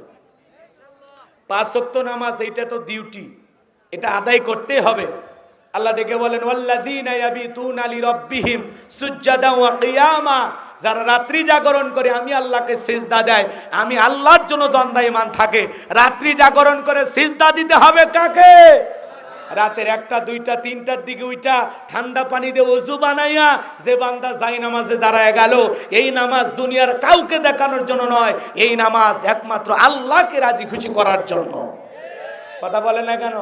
5 ওয়াক্ত নামাজ, এটা তো ডিউটি, এটা আদায় করতে হবে। আল্লাহ ডেকে বলেন ওয়াল্লাযীনা ইয়াবিতুনা লিরাব্বিহিম সুজদান ওয়া কিয়ামা, যারা রাত্রি জাগরণ করে আমি আল্লাহকে সিজদা দেয়, আমি আল্লাহর জন্য দণ্ডায়মান থাকে। রাত্রি জাগরণ করে সিজদা দিতে হবে কাকে? রাতের 1টা 2টা 3টার দিকে উঠা ঠান্ডা পানি দিয়ে ওযু বানাইয়া যে বান্দা যাই নামাজে দাঁড়ায় গেল, এই নামাজ দুনিয়ার কাউকে দেখানোর জন্য নয়, এই নামাজ একমাত্র আল্লাহকে রাজি খুশি করার জন্য। কথা বলে না কেন?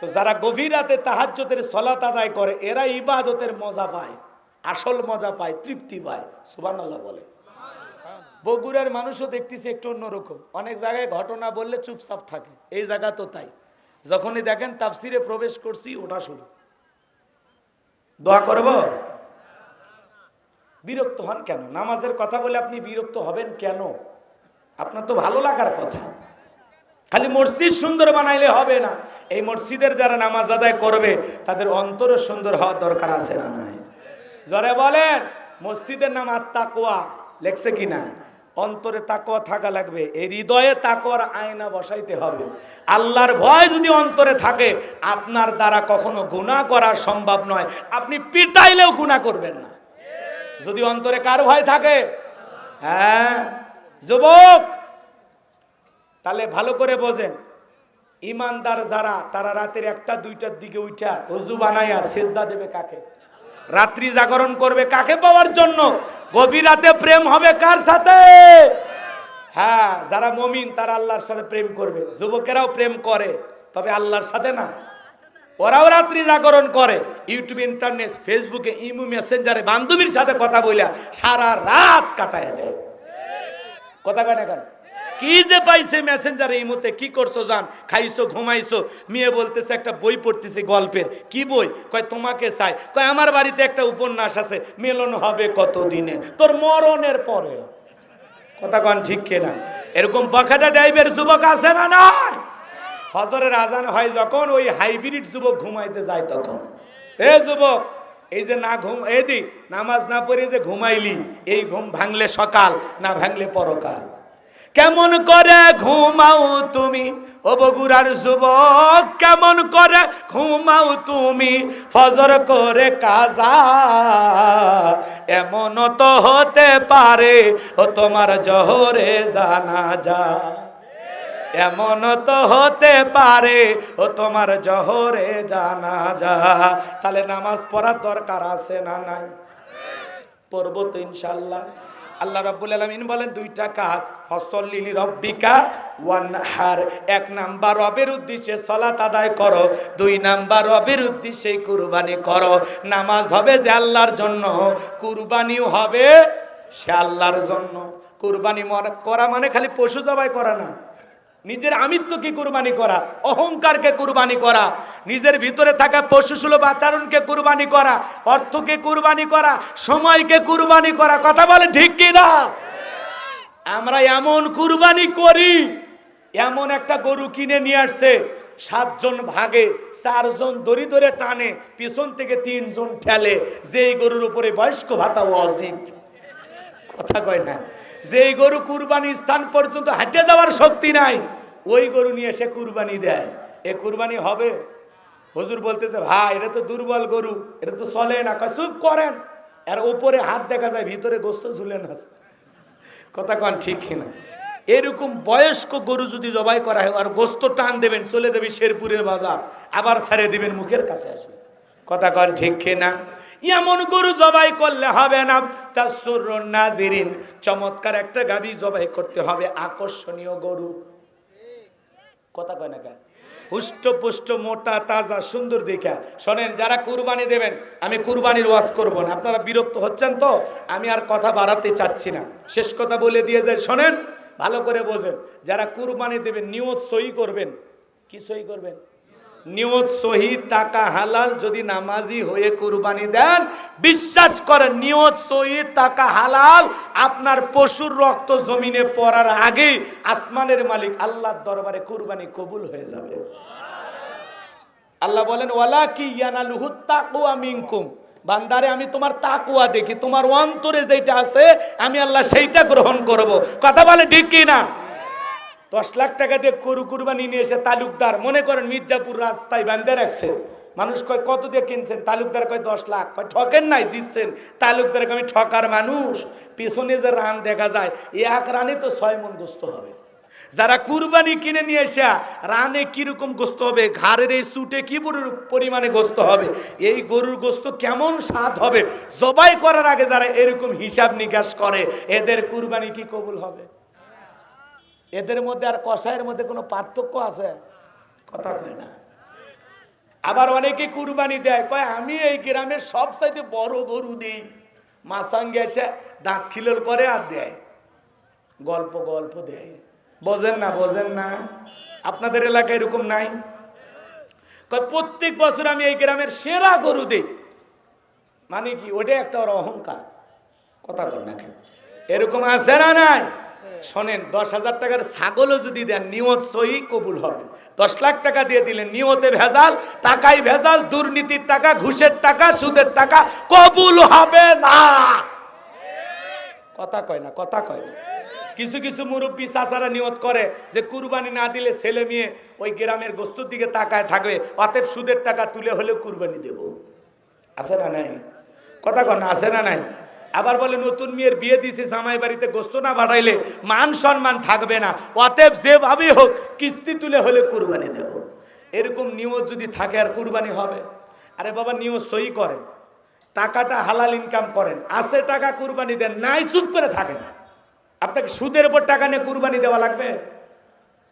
তো যারা গভীর রাতে তাহাজ্জুদের সালাত আদায় করে এরা ইবাদতের মজা পায়, আসল মজা পায়, তৃপ্তি পায়। সুবহানাল্লাহ বলে। বগুড়ার মানুষও দেখতেছে একটু অন্যরকম, অনেক জায়গায় ঘটনা বললে চুপচাপ থাকে, এই জায়গা তো তাই। যখনই দেখেন তাফসিরে প্রবেশ করছি ওটা শুরু, দোয়া করব। বিরক্ত হন কেন? নামাজের কথা বলে আপনি বিরক্ত হবেন কেন? আপনার তো ভালো লাগার কথা। খালি মসজিদ সুন্দর বানাইলে হবে না, এই মসজিদের যারা নামাজ আদায় করবে তাদের অন্তরও সুন্দর হওয়ার দরকার আছে না নাই? জোরে বলেন। মসজিদের নাম আত-তাকওয়া, লেখছে কিনা? অন্তরে তাকওয়া থাকা লাগবে, এই হৃদয়ে তাকওয়ার আয়না বসাইতে হবে। আল্লাহর ভয় যদি অন্তরে থাকে আপনার দ্বারা কখনো গুনাহ করা সম্ভব নয়, আপনি পিটাইলেও গুনাহ করবেন না যদি অন্তরে কার ভয় থাকে। হ্যাঁ যুবক, তাহলে ভালো করে বোঝেন, ইমানদার যারা তারা রাতের 1টা 2টার দিকে উঠা ওযু বানাইয়া সিজদা দেবে কাকে? রাত্রি জাগরণ করবে কাকে পাওয়ার জন্য? গভীর রাতে প্রেম হবে কার সাথে? হ্যাঁ, যারা মুমিন তারা আল্লাহর সাথে প্রেম করবে। যুবকেরাও প্রেম করে, তবে আল্লাহর সাথে না। ওরাও রাত্রি জাগরণ করে, ইউটিউব, ইন্টারনেট, ফেসবুকে, ইমো, মেসেঞ্জারে বান্ধবীর সাথে কথা বইলা সারা রাত কাটায় দেয়। কথা কয় না কেন? কি যে পাইছে মেসেঞ্জারে, ইমোতে, কি করছো জান, খাইছো, ঘুমাইছো। মেয়ে বলতেছে একটা বই পড়তেছে গল্পের। কি বই? কয় তোমাকে চাই। কয় আমার বাড়িতে একটা উপন্যাস আছে, মিলন হবে কত দিনে, তোর মরণের পরে। কথা কন ঠিক কিনা? এরকম বখাটা টাইপের যুবক আছে না নয়? ফজরের আজান হয় যখন, ওই হাইব্রিড যুবক ঘুমাইতে যায় তখন। এ যুবক, এই যে না ঘুম, এই নামাজ না পড়ে যে ঘুমাইলি, এই ঘুম ভাঙলে সকাল, না ভাঙলে পরকাল। কেমন করে ঘুমাও তুমি ও বগুড়ার যুবক, কেমন করে ঘুমাও তুমি ফজর করে কাজা, এমন তো হতে পারে ও তোমার জোহরে জানাজা, এমন তো হতে পারে ও তোমার জোহরে জানাজা। তাহলে নামাজ পড়ার দরকার আছে না নাই? পড়ব তো ইনশাআল্লাহ। আল্লাহ রাব্বুল আলামিন বলেন 2টা কাজ, ফসল্লি লিরাব্বিকা ওয়ানহার। 1 নাম্বার রবের উদ্দেশ্যে সালাত আদায় করো, 2 নাম্বার রবের উদ্দেশ্যে কুরবানি করো। নামাজ হবে যে আল্লাহর জন্য, কুরবানিও হবে সে আল্লাহর জন্য। কুরবানি করা মানে খালি পশু জবাই করা না, নিজের আমিত্বকে কুরবানি করা, অহংকারকে কুরবানি করা, নিজের ভিতরে থাকা পশুসুলভ আচরণকে কুরবানি করা, অর্থকে কুরবানি করা, সময়কে কুরবানি করা। কথা বলে ঠিক কি না? আমরা এমন কুরবানি করি, এমন একটা গরু কিনে নিয়ে আসছে, 7 জন ভাগে, 4 জন দড়ি ধরে টানে, পিছন থেকে 3 জন ঠেলে, যেই গরুর উপরে বয়স্ক ভাতা ওয়াজিব। কথা কয় না? যেই গরু কুরবানির স্থান পর্যন্ত হাঁটে যাওয়ার শক্তি নাই, ওই গরু নিয়ে এসে কুরবানি দেয়। এ কুরবানি হবে? হুজুর বলতেছে ভাই এটা তো দুর্বল গরু, এটা তো চলে না। চুপ করেন, এর উপরে হাত দেখা যায়, ভিতরে গোস্ত ঝুলে না। কথা কন ঠিক কিনা? এরকম বয়স্ক গরু যদি জবাই করা হয় আর গোস্ত টান দেবেন, চলে যাবে শেরপুরের বাজার, আবার ছাড়ে দিবেন, মুখের কাছে আসবে। কথা কন ঠিক কিনা? এমন গরু জবাই করলে হবে না। তাসরুন নাদিরিন, চমৎকার একটা গাভী জবাই করতে হবে, আকর্ষণীয় গরু। কথা কয় না কেন? হুষ্টপুষ্ট, মোটা, তাজা, সুন্দর দেখা। শোনেন, যারা কুরবানি দেবেন, আমি কুরবানির ওয়াজ করব না, আপনারা বিরক্ত হচ্ছেন তো আমি আর কথা বাড়াতে চাচ্ছি না, শেষ কথা বলে দিয়ে যাই। শোনেন, ভালো করে বোঝেন, যারা কুরবানি দেবেন নিয়ত সহি করবেন। কি সহি করবেন? নিয়ত সহি, টাকা হালাল। যদি নামাজি হয়ে কুরবানি দেন, বিশ্বাস করেন নিয়ত সহি, টাকা হালাল, আপনার পশুর রক্ত জমিনে পড়ার আগে আসমানের মালিক আল্লাহর দরবারে কুরবানি কবুল হয়ে যাবে। আল্লাহ বলেন ওয়ালাকি ইয়ানালুহুত তাকওয়া মিনকুম, বান্দারে আমি তোমার তাকওয়া দেখি, তোমার অন্তরে যেটা আছে আমি আল্লাহ সেইটা গ্রহণ করব। কথা বলে ঠিক কি না? 10 লাখ টাকা দিয়ে গরু কুরবানি নিয়ে এসে তালুকদার, মনে করেন মির্জাপুর রাস্তায় বাঁধে রাখছে, মানুষ কয় কত দিয়ে কিনছেন, তালুকদার কয় 10 লাখ, কয় ঠকেন নাই, জিতছেন। তালুকদার কয় আমি ঠকার মানুষ। পিছনে যে রান দেখা যায়, এক রানে তো 6 মণ গোস্ত হবে। যারা কুরবানি কিনে নিয়ে এসে রানে কিরকম গোস্ত হবে, ঘাড়ের এই সুটে কি পরিমাণে গোস্ত হবে, এই গরুর গোস্ত কেমন স্বাদ হবে, জবাই করার আগে যারা এরকম হিসাব নিকাশ করে, এদের কুরবানি কি কবুল হবে? এদের মধ্যে আর কসাইয়ের মধ্যে কোনো পার্থক্য আছে? কথা কয় না। আবার অনেকে কুরবানি দেয়, কয় আমি এই গ্রামের সবচাইতে বড় গরু দিই। মাসাঙ্গে এসে দাঁত খিলল করে আর দেয়, গল্প গল্প দেয়। বোঝেন না, বোঝেন না? আপনাদের এলাকায় এরকম নাই? কয় প্রত্যেক বছর আমি এই গ্রামের সেরা গরু দিই। মানে কি? ওটা একটা ওর অহংকার। কথা বল না কেন? এরকম আছে না নাই? শোনেন, 10,000 টাকার ছাগলও যদি দেন, নিয়ত সহি কবুল হবে। 10 লাখ টাকা দিয়ে দিলেন, নিয়তে ভেজাল, টাকায় ভেজাল, দুর্নীতির টাকা, ঘুষের টাকা, সুদের টাকা, কবুল হবে না। কথা কয় না, কথা কয় না। কিছু কিছু মুরব্বী চাচারা নিয়ত করে যে কুরবানি না দিলে ছেলে মেয়ে ওই গ্রামের গোস্তের দিকে তাকায় থাকবে, অতএব সুদের টাকা তুলে হলেও কুরবানি দেব। আছে না নাই? কথা কয় না, আছে না নাই? আবার বলে নতুন মেয়ের বিয়ে দিয়েছে, জামাই বাড়িতে গোস্ত না বাড়াইলে মান সম্মান থাকবে না, অতএব যেভাবেই হোক কিস্তি তুলে হলে কুরবানি দেব। এরকম নিয়ত যদি থাকে আর কুরবানি হবে? আরে বাবা, নিয়ত সই করেন, টাকাটা হালাল ইনকাম করেন, আছে টাকা কুরবানি দেন, নাই চুপ করে থাকেন। আপনাকে সুদের উপর টাকা নিয়ে কুরবানি দেওয়া লাগবে?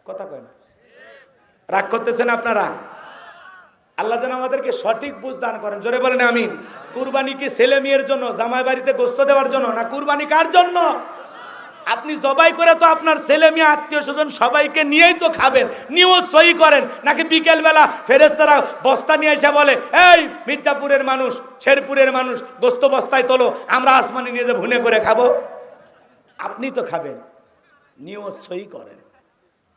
কথা কয় না। রাগ করতেছেন আপনারা? আল্লাহ যেন আমাদেরকে সঠিক বুঝ দান করেন। জোরে বলেন আমিন। কুরবানি কি ছেলে মেয়ের জন্য, জামাই বাড়িতে গোস্ত দেওয়ার জন্য, না কুরবানি কার জন্য? আপনি জবাই করে তো আপনার ছেলে মেয়ে আত্মীয় স্বজন সবাইকে নিয়েই তো খাবেন, নিয়ত সহি করেন। নাকি বিকেল বেলা ফেরেশতারা বস্তা নিয়ে এসে বলে, এই মির্জাপুরের মানুষ, শেরপুরের মানুষ, গোস্ত বস্তায় তোলো, আমরা আসমানে নিয়ে যে ভুনে করে খাবো? আপনি তো খাবেন, নিয়ত সহি করেন।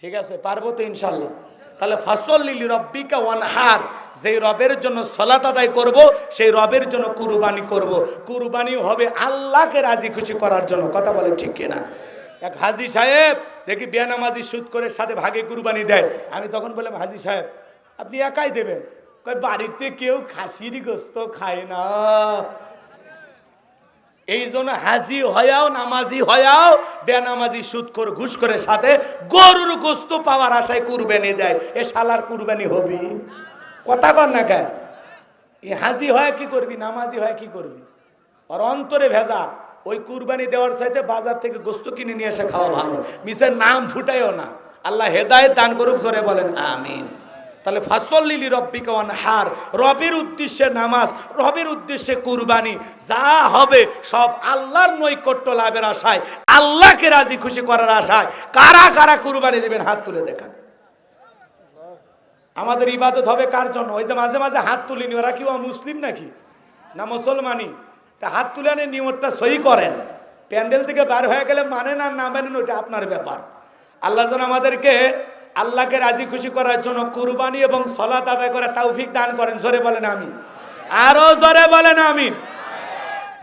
ঠিক আছে, পারবো তো ইনশাল্লাহ? তাহলে ফাসল্লি লিরাব্বিকা ওয়ানহার, যেই রবের জন্য সালাত আদায় করব, সেই রবের জন্য কুরবানি করব। কুরবানি হবে আল্লাহকে রাজি খুশি করার জন্য। কথা বলে ঠিক কিনা? এক হাজী সাহেব দেখি বেনামাজি সুদ করে সাথে ভাগে কুরবানি দেয়। আমি তখন বললাম, হাজী সাহেব আপনি একাই দেবেন? কয় বাড়িতে কেউ খাসির গোস্ত খায় না, এই জন্য হাজি হয়াও, নামাজি হয়াও, বেনামাজি সুদ করে ঘুষ করে সাথে গরুর গোস্ত পাওয়ার আশায় কুরবানি দেয়। এ শালার কুরবানি হবি? কথা কর না কেন? এ হাজি হয় কি করবি, নামাজি হয় কি করবি? আর অন্তরে ভেজা। ওই কুরবানি দেওয়ার চাইতে বাজার থেকে গোস্ত কিনে নিয়ে এসে খাওয়া ভালো। মিসের নাম ফুটাইও না। আল্লাহ হেদায়েত দান করুক, জোরে বলেন আমিন। তাহলে ফাসল্লি লিরাব্বিকা ওয়ানহার, রবের উদ্দেশ্যে নামাজ, রবের উদ্দেশ্যে কুরবানি, যা হবে সব আল্লাহর নৈকট্য লাভের আশায়, আল্লাহকে রাজি খুশি করার আশায়। কারা কারা কুরবানি দিবেন হাত তুলে দেখান। আমাদের ইবাদত হবে কার জন্য? ওই যে মাঝে মাঝে হাত তুলিনি, ওরা কি মুসলিম নাকি না মুসলমানি? তা হাত তুলে আনে, নিয়তটা সহি করেন। প্যান্ডেল থেকে বার হয়ে গেলে মানেন আর না মানেন ওটা আপনার ব্যাপার। আল্লাহ যেন আমাদেরকে আল্লাহকে রাজি খুশি করার জন্য কুরবানি এবং সালাত আদায় করে তৌফিক দান করেন। জোরে বলেন আমিন। আরো জোরে বলেন আমিন।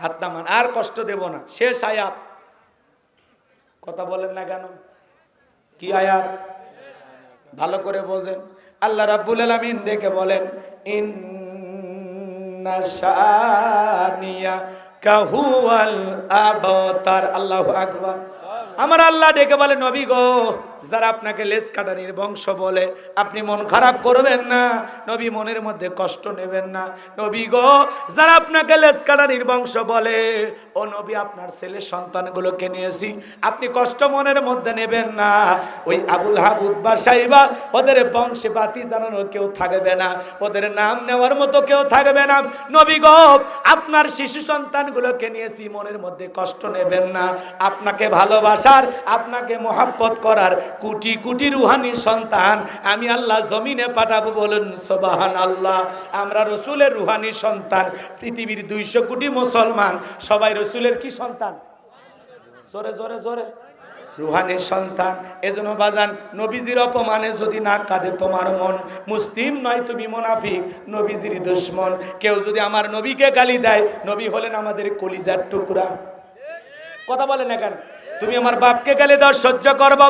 হাত নামান, আর কষ্ট দেব না। শেষ আয়াত। কথা বলেন না কেন? কি আয়াত? ভালো করে বোঝেন। আল্লাহ রাব্বুল আলামিন ডেকে বলেন, ইন্না শানিয়াকা হুয়াল আবতার। আল্লাহু আকবার। আমার আল্লাহ ডেকে বলে, নবী গো, যারা আপনাকে লেজ কাটানির বংশ বলে আপনি মন খারাপ করবেন না, নবী মনের মধ্যে কষ্ট নেবেন না। নবী গো, যারা আপনাকে লেজ কাটানির বংশ বলে, ও নবী আপনার ছেলে সন্তানগুলোকে নিয়েছি, আপনি কষ্ট মনের মধ্যে নেবেন না। ওই আবুল হাব, উতবা, সাইবা, ওদের বংশে বাতি জানানোর কেউ থাকবে না, ওদের নাম নেওয়ার মতো কেউ থাকবে না। নবী গো, আপনার শিশু সন্তানগুলোকে নিয়েছি, মনের মধ্যে কষ্ট নেবেন না। আপনাকে ভালোবাসার, আপনাকে মহব্বত করার কোটি কোটি রুহানি সন্তান আমি আল্লাহ জমিনে পাঠাবো। বলুন সুবহানাল্লাহ। আমরা রসুলের রুহানি সন্তান। পৃথিবীর 200 কোটি মুসলমান সবাই রসুলের কি সন্তান? জোরে জোরে জোরে, রুহানি সন্তান। এজন্য বাজান, নবীজির অপমানে যদি না কাঁদে তোমার মন, মুসলিম নয় তুমি মুনাফিক, নবীজির দুশমন। কেউ যদি আমার নবীকে গালি দেয়, নবী হলেন আমাদের কলিজার টুকরা। কথা বলে না কেন? তুমি আমার বাপকে গালি দাও সহ্য করব,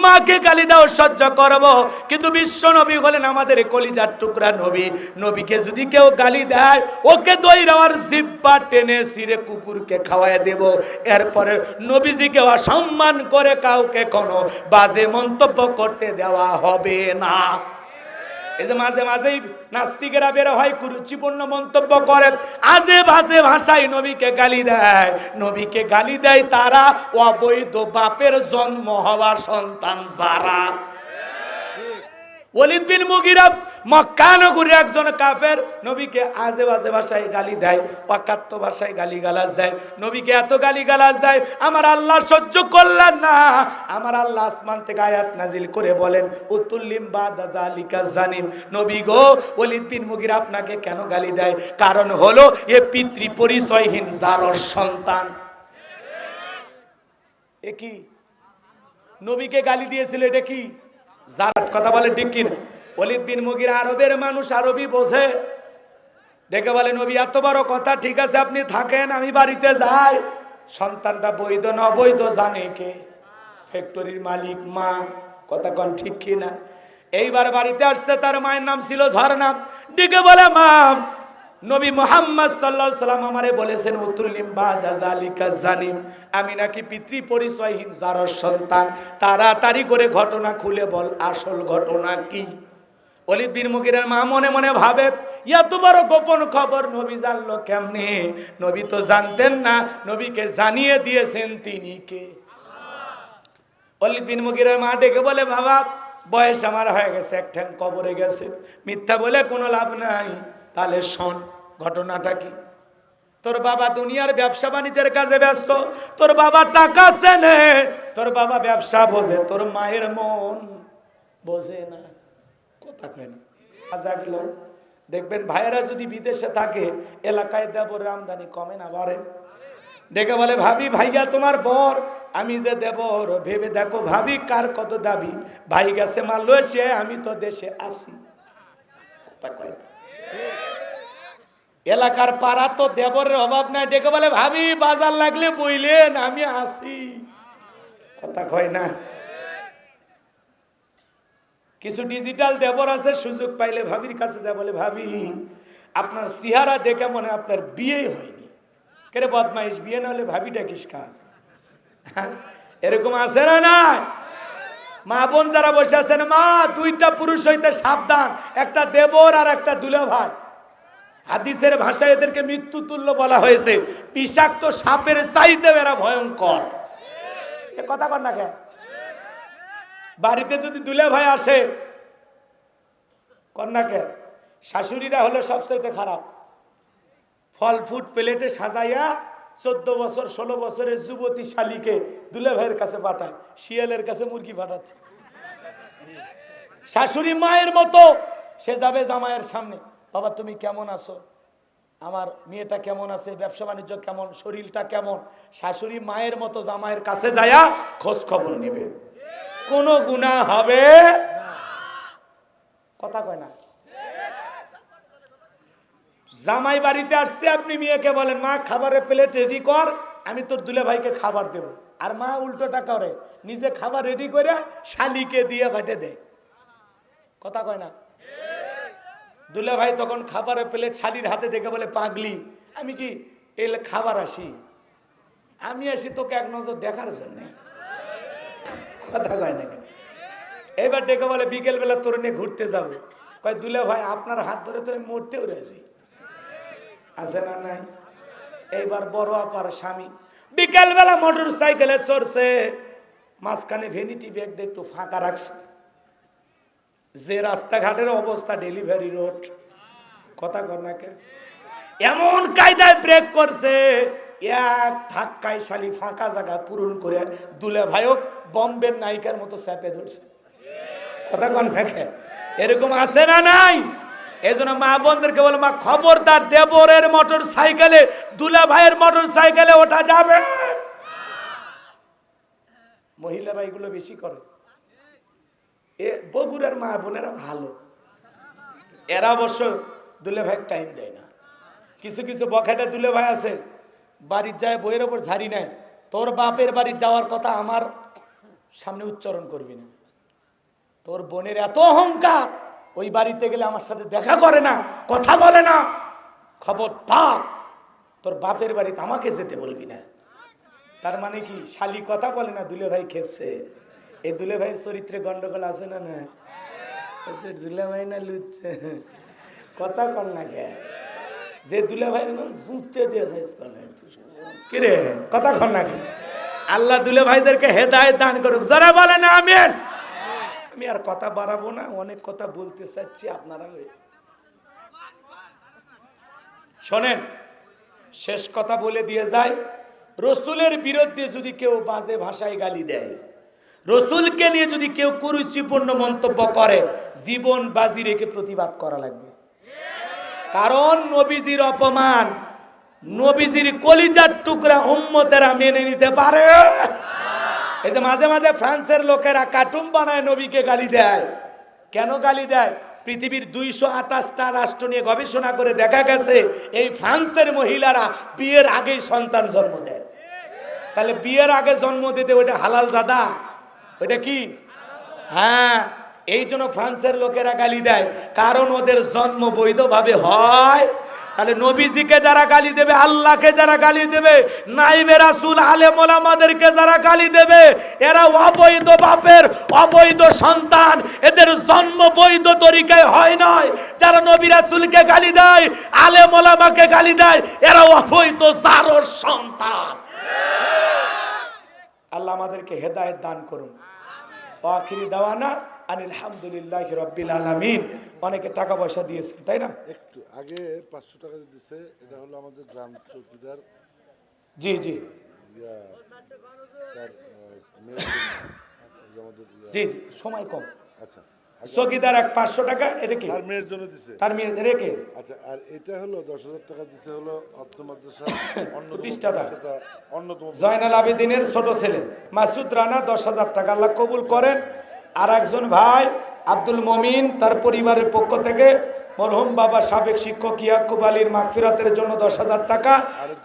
মাকে গালি দাও সহ্য করব, কিন্তু বিশ্ব নবী হলেন আমাদের কলিজার টুকরা নবী। নবীকে যদি কেউ গালি দেয়, ওকে দইরাওয়ার জিহ্বা টেনে ছিঁড়ে কুকুরকে খাওয়ায় দেব। এরপরে নবীজিকে অসম্মান করে কাউকে কোনো বাজে মন্তব্য করতে দেওয়া হবে না। এই যে মাঝে মাঝেই নাস্তিকেরা বের হয়, কুরুচিপূর্ণ মন্তব্য করে, আজে বাজে ভাষায় নবীকে গালি দেয়। নবীকে গালি দেয় তারা অবৈধ বাপের জন্ম হওয়া সন্তান যারা। ওয়ালিদ বিন মুগিরা মক্কা নগরীর একজন কাফের, নবীকে আজে বাজে ভাষায় গালি দেয়, অকাত্য ভাষায় গালিগালাজ দেয়। নবীকে এত গালিগালাজ দেয়, আমার আল্লাহ সহ্য করলেন না। আমার আল্লাহ আসমান থেকে আয়াত নাজিল করে বলেন, উতুল্লিম বাদা যালিকা জানিম, নবী গো, ওয়ালিদ বিন মুগিরা আপনাকে কেন গালি দেয়? কারণ হলো এ পিতৃ পরিচয়হীন জারর সন্তান। এ কি নবীকে গালি দিয়েছিল? এটা কি জারাত? কথা বলে ঠিক কিনা? ওয়ালিদ বিন মুগিরা আরবের মানুষ, আরবি বোঝে। ডেকে বলে, নবী এত বড় কথা, ঠিক আছে আপনি থাকেন, আমি বাড়িতে যাই। সন্তানটা বৈধ না অবৈধ জানে কে? ফ্যাক্টরির মালিক মা। কথা কন ঠিক কিনা? এইবার বাড়িতে আসছে, তার মায়ের নাম ছিল ঝর্ণা। ডেকে বলে, মা, নবী মুহাম্মদ সাল্লাল্লাহু আলাইহি সাল্লাম আমারে বলেছেন, উতুল্লিম বাদা যালিকা জানিম, আমি নাকি পিতৃ পরিচয়হীন জারর সন্তান। তাড়াতাড়ি করে ঘটনা খুলে বল, আসল ঘটনা কি? ওয়ালিদ বিন মুগিরার মা মনে মনে ভাবে, এত বড় গোপন খবর নবী জানলো কেমনে? নবী তো জানতেন না, নবীকে জানিয়ে দিয়েছেন তিনি কে? ওয়ালিদ বিন মুগিরার মা ডেকে বলে, বাবা, বয়স আমার হয়ে গেছে, এক ঠ্যাং কবরে গেছে, মিথ্যা বলে কোনো লাভ নাই। তাহলে শোন, ঘটনাটা কি? তোর বাবা দুনিয়ার ব্যবসা বাণিজ্যের কাজে ব্যস্ত, তোর বাবা টাকা চেনে, তোর বাবা ব্যবসা বোঝে, তোর মায়ের মন বোঝে না। কথা কয় না? জাগলো দেখবেন, ভাইয়েরা যদি বিদেশে থাকে, এলাকায় দেবরের আমদানি কমে না বাড়ে? ডেকে বলে, ভাবি, ভাইয়া তোমার বর, আমি যে দেবর, ভেবে দেখো ভাবি কার কত দাবি। ভাই গেছে মালয়েশিয়ায়, আমি তো দেশে আসি। কথা কয় না? এলাকার পাড়া তো দেবরের অভাব নাই। ডেকে বলে, ভাবি বাজার লাগলে বইলেন, আমি আসি। কথা কয় না? কিছু ডিজিটাল দেবর আছে, সুযোগ পাইলে ভাবির কাছে যা বলে, ভাবি আপনার চেহারা দেখে মনে আপনার বিয়ে হয়নি। কেরে বদমাইশ, বিয়ে না হলে ভাবি ডাকিস কা? এরকম আছে না? না মা বোন যারা বসে আছেন, মা, দুইটা পুরুষ হইতে সাবধান, একটা দেবর আর একটা দুলা ভাই। হাদিসের ভাষায় এদেরকে মৃত্যু তুল্য বলা হয়েছে। বিষাক্ত সাপের চাইতে এরা ভয়ঙ্কর। এ কথা কর না কে? বাড়িতে যদি দুলা ভাই আসে, কন্যাকে শাশুড়িরা হলো সবচাইতে খারাপ। ফল ফুট প্লেটে সাজাইয়া 14 বছর 16 বছরের যুবতী শালীকে দুলা ভাইয়ের কাছে পাঠায়, শিয়ালের কাছে মুরগি পাঠাচ্ছে। শাশুড়ি মায়ের মতো, সে যাবে জামাইয়ের সামনে, বাবা তুমি কেমন আছো, আমার মেয়েটা কেমন আছে, ব্যবসা বাণিজ্য কেমন, শরীরটা কেমন। শাশুড়ি মায়ের মতো জামাইয়ের কাছে যায়া খোঁজ খবর নেবে, কোনো গুনাহ হবে? কথা কয় না? জামাই বাড়িতে আসছে, আপনি মেয়েকে বলেন, মা খাবারের প্লেট রেডি কর, আমি তোর দুলা ভাইকে খাবার দেব। আর মা উল্টোটা করে, নিজে খাবার রেডি করে শালিকে দিয়ে ভাটে দেয়। কথা কয় না? দুলা ভাই তখন খাবারের প্লেট শালির হাতে দেখে বলে, পাগলি, আমি কি এলে খাবার আসি? আমি আসি তোকে এক নজর দেখার জন্য। কথা কয় না? এবার ডেকে বলে, বিকেল বেলা তোর নিয়ে ঘুরতে যাবে। কয়, দুলা ভাই আপনার হাত ধরে তো আমি মরতেও রাজি। আছে না? নাই? এইবার বড় আপার স্বামী বিকেল বেলা মোটর সাইকেলে চড়ছে, মাঝখানে ভ্যানিটি ব্যাগ দিয়ে একটু ফাঁকা রাখছে। যে রাস্তাঘাটের অবস্থা, ডেলিভারি রোড। কথা কর না কে? এমন কায়দায় ব্রেক করছে, এক ধাক্কায় শালি ফাঁকা জায়গা পূরণ করে দুলা ভাইক বম্বের নায়িকার মতো চাপে ধরছে। কথা কন না কে? এরকম আছে না? নাই? এজন্য মা বোনদেরকে বলে, মা খবরদার, দেবরের মোটর সাইকেলে দুলা ভাইয়ের মোটর সাইকেলে ওঠা যাবে। মহিলারা এগুলো বেশি করে। এ বগুড়ার মা বোনেরা ভালো, এরা অবশ্য দুলে ভাই টাইম দেয় না। কিছু কিছু বখাটা দুলে ভাই আছে, বাড়ির যায় বইয়ের ওপর ঝাড়ি নেয়, তোর বাপের বাড়ি যাওয়ার কথা আমার সামনে উচ্চারণ করবি না। তোর বোনের এত অহংকার, ওই বাড়িতে গেলে আমার সাথে দেখা করে না, কথা বলে না। খবরদার, তোর বাপের বাড়িতে আমাকে যেতে বলবি না। তার মানে কি, শালি কথা বলে না, দুলে ভাই খেপছে। এই দুলে ভাইয়ের চরিত্রে গন্ডগোল আছে না? না, দুলে ভাই না লুচ্ছে কথা কল না কে, যে দুলে ভাইয়ের জুতে দিয়ে কি রে, কথা কল না কে? আল্লাহ দুলে ভাইদেরকে হেদায়েত দান করুক, যারা বলে না আমিন। আমি আর কথা বাড়াবো না, অনেক কথা বলতে চাচ্ছি, আপনারা শোনেন। শেষ কথা বলে দিয়ে যায়, রসুলের বিরুদ্ধে যদি কেউ বাজে ভাষায় গালি দেয়, রসুলকে নিয়ে যদি কেউ কুরুচিপূর্ণ মন্তব্য করে, জীবন বাজি রেখে প্রতিবাদ করা লাগবে। কারণ নবীজির অপমান, নবীজির কলিজার টুকরা উম্মতেরা মেনে নিতে পারে। এই যে মাঝে মাঝে ফ্রান্সের লোকেরা কার্টুন বানায় নবীকে গালি দেয়। কেন গালি দেয়? পৃথিবীর 228টা রাষ্ট্র নিয়ে গবেষণা করে দেখা গেছে এই ফ্রান্সের মহিলারা বিয়ের আগেই সন্তান জন্ম দেয়। তাহলে বিয়ের আগে জন্ম দিতে ওটা হালাল জাদা, ওটা কি? হ্যাঁ, এই জন্য ফ্রান্সের লোকেরা গালি দেয়, কারণ ওদের জন্ম বৈধভাবে হয়। তাহলে নবীজিকে যারা গালি দেবে, আল্লাহকে যারা গালি দেবে, নাইবে রাসূল আলেম ওলামাদেরকে যারা গালি দেবে, এরা অবৈধ বাপের অবৈধ সন্তান, এদের জন্ম বৈধ তরিকায় হয় নয়। যারা নবী রাসূলকে গালি দেয়, আলেম ওলামাকে গালি দেয়, এরা অবৈধ জারর সন্তান। আল্লাহ আমাদেরকে হেদায়েত দান করুন। আখিরি দাওয়ানা আলহামদুলিল্লাহি রাব্বিল আলামিন। অনেকে টাকা পয়সা দিয়েছেন, তাই না?
একটু আগে 500 টাকা দিয়েছে, এটা হলো আমাদের গ্রাম চৌকিদার।
জি জি
তার
জি জি, সময় কম।
আচ্ছা,
চৌকিদার এক 500 টাকা, এটা কি
তার মেয়ের জন্য দিছে?
তার মেয়ে রেখে।
আচ্ছা, আর এটা হলো 10,000 টাকা দিছে, হলো অর্থ মাদ্রাসা
প্রতিষ্ঠাতা
অন্যতম
জয়নাল আবেদিনের ছোট ছেলে মাসুদ রানা 10,000 টাকা, আল্লাহ কবুল করেন। আর একজন ভাই আব্দুল মমিন, তার পরিবারের পক্ষ থেকে মরহুম বাবা সাবেক শিক্ষক ইয়াকুব আলীর মাগফিরাতের জন্য 10,000 টাকা,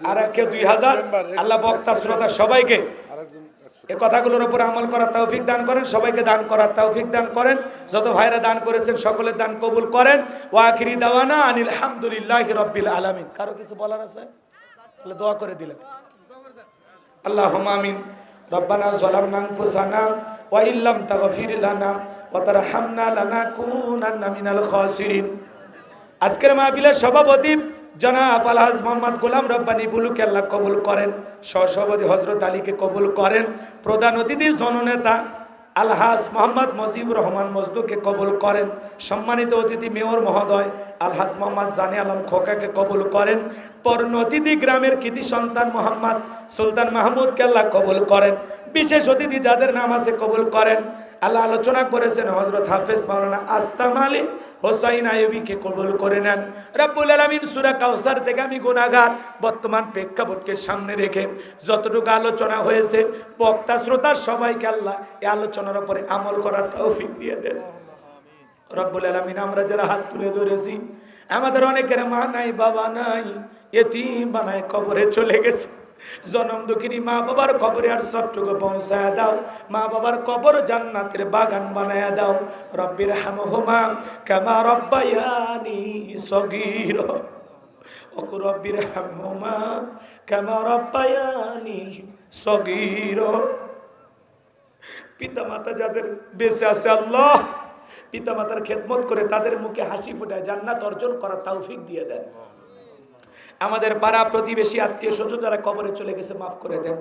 আর একে 2,000। আল্লাহ বক্তা শ্রোতা সবাইকে এই কথাগুলোর উপর আমল করার তৌফিক দান করেন, সবাইকে দান করার তৌফিক দান করেন। যত ভাইরা দান করেছেন সকলের দান কবুল করেন। ওয়া আখিরি দাওয়ানা আনিল হামদুলিল্লাহি রাব্বিল আলামিন। কারো কিছু বলার আছে? তাহলে দোয়া করে দিলেন। আল্লাহুম্মা আমিন। রব্বানা যালামনা আনফুসানা ওয়া ইল্লাম তাগফির লানা ওয়া তারহামনা লানাকুনান্না মিনাল খাসিরিন। আজকের মাহফিলের সভাপতি জনাব আলহাজ মোহাম্মদ গোলাম রব্বানী বুলুকে আল্লাহ কবুল করেন, সহসভাপতি হযরত আলীকে কবুল করেন, প্রধান অতিথি জননেতা আলহাজ মোহাম্মদ মুজিবুর রহমান মজদুকে কবুল করেন, সম্মানিত অতিথি মেয়র মহোদয় আলহাজ মোহাম্মদ জানে আলম খোকাকে কবুল করেন, পরম অতিথি গ্রামের কৃতি সন্তান মোহাম্মদ সুলতান মাহমুদকে আল্লাহ কবুল করেন, বিশেষ অতিথি যাদের নাম আছে কবুল করেন। আল্লাহ আলোচনা করেছেন হযরত হাফেজ মাওলানা আসলাম আলী হোসাইন আইয়ুবীকে কবুল করে নেন। রব্বুল আলামিন সূরা কাউসার থেকে আমি গুনাহগার, বর্তমান প্রেক্ষাপটকে সামনে রেখে যতটুকু আলোচনা হয়েছে বক্তা শ্রোতা সবাইকে আল্লাহ এই আলোচনার উপরে আমল করার তৌফিক দিয়ে দেন। রব্বুল আলামিন আমরা যারা হাত তুলে ধরেছি, আমাদের অনেকের মা নাই বাবা নাই, ইতিম বানায় কবরে চলে গেছে। জনম দুঃখিনী মা বাবার কবরে আর সবটুকু পৌঁছায় দাও, মা বাবার কবর জান্নাতের বাগান বানায় দাও। রব্বির হামহুমা কামা রব্বায়ানি সগীরা, ওয়া রব্বির হামহুমা কামা রব্বায়ানি সগীরা। পিতা মাতা যাদের বেঁচে আছে, আল্লাহ পিতা মাতার খেদমত করে তাদের মুখে হাসি ফোটায় জান্নাত অর্জন করার তৌফিক দিয়ে দেন। আমাদের পাড়া প্রতিবেশী আত্মীয় স্বজন যারা কবরে চলে গেছে মাফ করে দেন,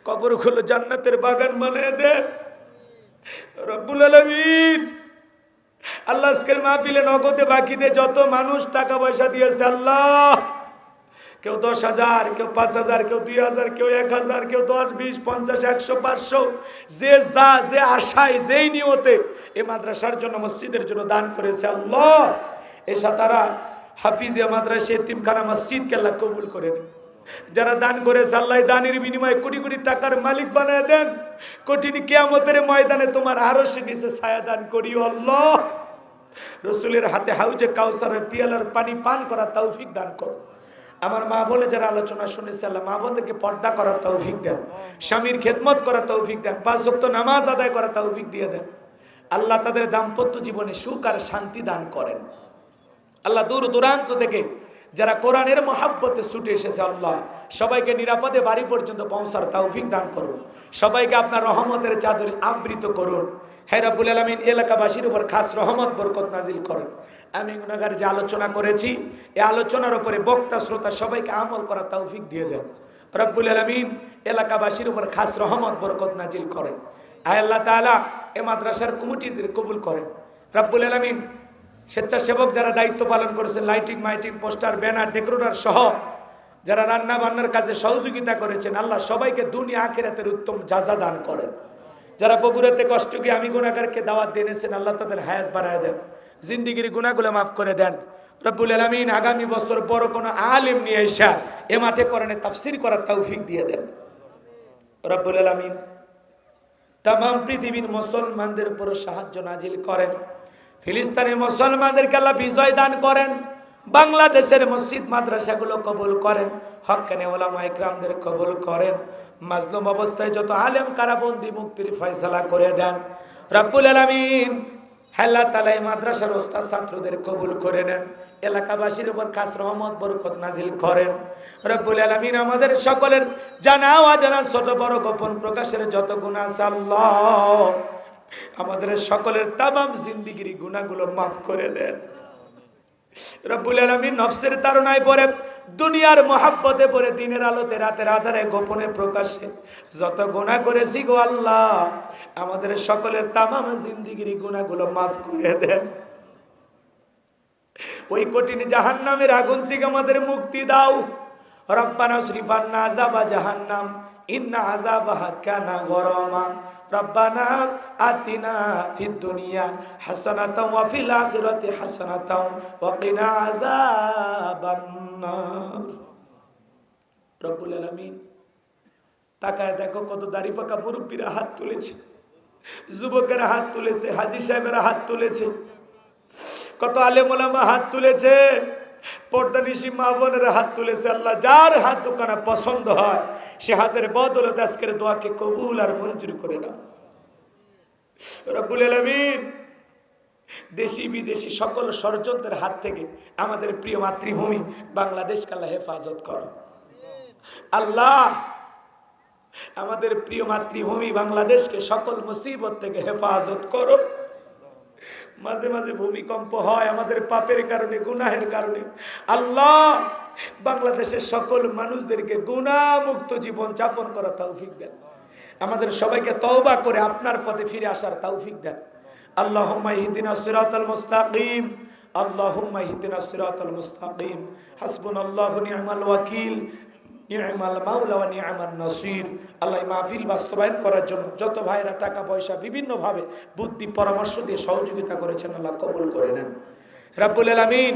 কবরগুলো জান্নাতের বাগান বানিয়ে দেন। রব্বুল আলামিন আল্লাহ আজকের মাহফিলে নগদে বাকিতে যত মানুষ টাকা পয়সা দিয়েছে, আল্লাহ কেউ 10,000, কেউ 5,000, কেউ 2,000, কেউ 1,000, কেউ 10, 20, 50, 100, 500, যে আশায় যেই নিয়তে এই মাদ্রাসার জন্য মসজিদের জন্য দান করেছে, আল্লাহ এসা তারা হাফিজিয়া মাদ্রাসা এতিমখানা মসজিদকে আল্লাহ কবুল করে নেন। যারা দান করেছে আল্লাহ দানের বিনিময়ে কোটি কোটি টাকার মালিক বানায় দেন। কঠিন কিয়ামতের ময়দানে তোমার আরশের নিচে ছায়া দান করিও আল্লাহ। রসুলের হাতে হাউজে কাউসারের পিয়ালার পানি পান করা তৌফিক দান করো। আমার মা বোনে যারা আলোচনা শুনেছে আল্লাহ মা বোনদেরকে পর্দা করার তৌফিক দেন, স্বামীর খেদমত করার তৌফিক দেন, 5 ওয়াক্ত নামাজ আদায় করার তৌফিক দিয়ে দেন। আল্লাহ তাদের দাম্পত্য জীবনে সুখ আর শান্তি দান করেন। আল্লাহ দূর দূরান্ত থেকে যারা কোরআনের মহাব্বতে ছুটে এসেছে আল্লাহ সবাইকে নিরাপদে বাড়ি পর্যন্ত পৌঁছার তৌফিক দান করুন, সবাইকে আপনার রহমতের চাদরে আবৃত করুন। হে রব্বুল আলামিন এলাকাবাসীর উপর খাস রহমত বরকত নাজিল করেন। আমি গুনাহগার যে আলোচনা করেছি এই আলোচনার উপরে বক্তা শ্রোতা সবাইকে আমল করার তৌফিক দিয়ে দেন। রব্বুল আলামিন এলাকাবাসীর উপর খাস রহমত বরকত নাজিল করেন। আয় আল্লাহ তাআলা এই মাদ্রাসার কমিটিদের কবুল করেন। রব্বুল আলামিন স্বেচ্ছাসেবক যারা দায়িত্ব পালন করেছেন, লাইটিং মাইটিং পোস্টার ব্যানার ডেকোরেটর সহ যারা রান্না বান্নার কাজে সহযোগিতা করেছেন আল্লাহ সবাইকে দুনিয়া আখিরাতের উত্তম জাযা দান করেন। যারা বগুড়াতে কষ্ট গিয়ে আমি গুনাহগারকে দাওয়াত দিয়েছেন আল্লাহ তাদের হায়াত বাড়ায় দেন, জিন্দিগির গুনাহগুলো মাফ করে দেন। রব্বুল আলামিন আগামী বছর বড় কোনো আলেম নিয়ে এসে এ মাঠে কোরআনের তাফসীর করার তৌফিক দিয়ে দেন। রব্বুল আলামিন तमाम পৃথিবীর মুসলমানদের উপর সাহায্য নাজিল করেন। ফিলিস্তিনের মুসলমানদেরকে আল্লাহ বিজয় দান করেন। বাংলাদেশের মসজিদ মাদ্রাসাগুলো কবুল করেন। হক্কানি উলামা ইকরামদের কবুল করেন। মাজলুম অবস্থায় যত আলেম কারাবন্দী মুক্তির ফয়সালা করে দেন। রব্বুল আলামিন আল্লাহ তাআলা এই মাদ্রাসার ওস্তাদ ছাত্রদের কবুল করে নেন। এলাকাবাসীর উপর খাস রহমত বরকত নাজিল করেন। রব্বুল আলামিন আমাদের সকলের জানা অজানা ছোট বড় গোপন প্রকাশের যত গুনাহ আছে আল্লাহ আমাদের সকলের তামাম জিন্দেগির গুনাহগুলো মাফ করে দেন। রব্বুল আলামিন নফসের তাড়নায় পড়ে দুনিয়ার মহাব্বতে পড়ে দিনের আলোতে রাতের আধারে গোপনে প্রকাশে যত গুনাহ করেছি গো আল্লাহ আমাদের সকলের তামাম জিন্দেগির গুনাহগুলো মাফ করে দেন। ওই কঠিন জাহান্নামের আগুন থেকে আমাদের মুক্তি দাও। রব্বানা সরিফান্না আযাবা জাহান্নাম ইন্না আযাবাহা কানা গরামা রব্বানা আতিনা ফিদ দুনিয়া হাসানাতাও ওয়া ফিল আখিরাতি হাসানাতাও ওয়া কিনা আযাবান নার। রব্বুল আলামিন তাকায় দেখো কত দাড়ি পাকা মুরব্বীরা হাত তুলেছে, যুবকেরা হাত তুলেছে, হাজী সাহেবেরা হাত তুলেছে, কত আলেম ওলামা হাত তুলেছে, পর্দানিশী মা বোনেরা হাত তুলেছে। আল্লাহ যার হাত দোকানে পছন্দ হয় সে হাতের বদৌলতে আজকের দোয়াকে কবুল আর মঞ্জুর করে নাও। রব্বুল আলামিন দেশি বিদেশি সকল ষড়যন্ত্রের হাত থেকে আমাদের প্রিয় মাতৃভূমি বাংলাদেশকে আল্লাহ হেফাজত করো। আল্লাহ আমাদের প্রিয় মাতৃভূমি বাংলাদেশকে সকল মুসিবত থেকে হেফাজত করো। মাঝে মাঝে ভূমিকম্প হয় আমাদের পাপের কারণে, গুনাহের কারণে। আল্লাহ বাংলাদেশের সকল মানুষদেরকে গুনাহ মুক্ত জীবন যাপন করার তৌফিক দেন। আমাদের সবাইকে তওবা করে আপনার পথে ফিরে আসার তৌফিক দেন। আল্লাহুম্মা ইহদিনাস সিরাতাল মুস্তাকিম, আল্লাহুম্মা ইহদিনাস সিরাতাল মুস্তাকিম, হাসবুনাল্লাহু নি'মাল ওয়াকিল, নি'মাল মাওলা ওয়া নি'মান নাসির। আল্লাহ মাহফিল বাস্তবায়ন করার জন্য যত ভাইরা টাকা পয়সা বিভিন্নভাবে বুদ্ধি পরামর্শ দিয়ে সহযোগিতা করেছেন আল্লাহ কবুল করে নেন। রব্বুল আলামিন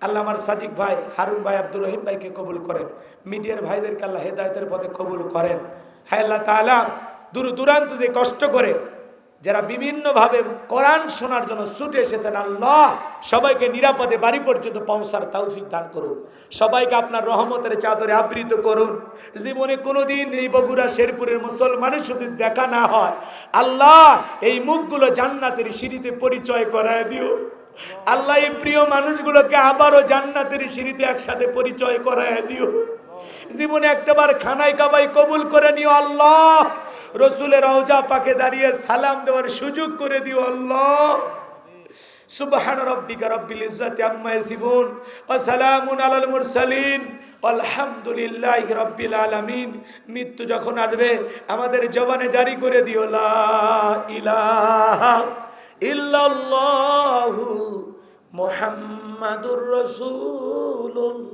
আল্লাহ আমার সাদিক ভাই, হারুন ভাই, আব্দুর রহিম ভাইকে কবুল করেন। মিডিয়ার ভাইদেরকে আল্লাহ হেদায়েতের পথে কবুল করেন। হায় আল্লাহ তাআলা দূর দূরান্ত থেকে কষ্ট করে যারা বিভিন্নভাবে কোরআন শোনার জন্য ছুটে এসেছেন আল্লাহ সবাইকে নিরাপদে বাড়ি পর্যন্ত পৌঁছার তৌফিক দান করুন। সবাইকে আপনার রহমতের চাদরে আবৃত করুন। জীবনে কোনোদিন এই বগুড়া শেরপুরের মুসলমানের শুধু দেখা না হয় আল্লাহ এই মুখগুলো জান্নাতের সিঁড়িতে পরিচয় করায় দিও। আল্লাহ এই প্রিয় মানুষগুলোকে আবারও জান্নাতের সিঁড়িতে একসাথে পরিচয় করায় দিও। জীবনে একটাবার খানায় কাবাই কবুল করে নিও আল্লাহ। রসুলের রওজা পাকে দাঁড়িয়ে সালাম দেওয়ার সুযোগ করে দিও আল্লাহ। সুবহান রাব্বিকা রাব্বিল ইজ্জাতি আম্মা ইয়াসিফুন ওয়া সালামুন আলাল মুরসালিন আলহামদুলিল্লাহি রাব্বিল আলামিন। মৃত্যু যখন আসবে আমাদের জবানে জারি করে দিও লা ইলাহা ইল্লাল্লাহু মুহাম্মাদুর রাসূলুল্লাহ।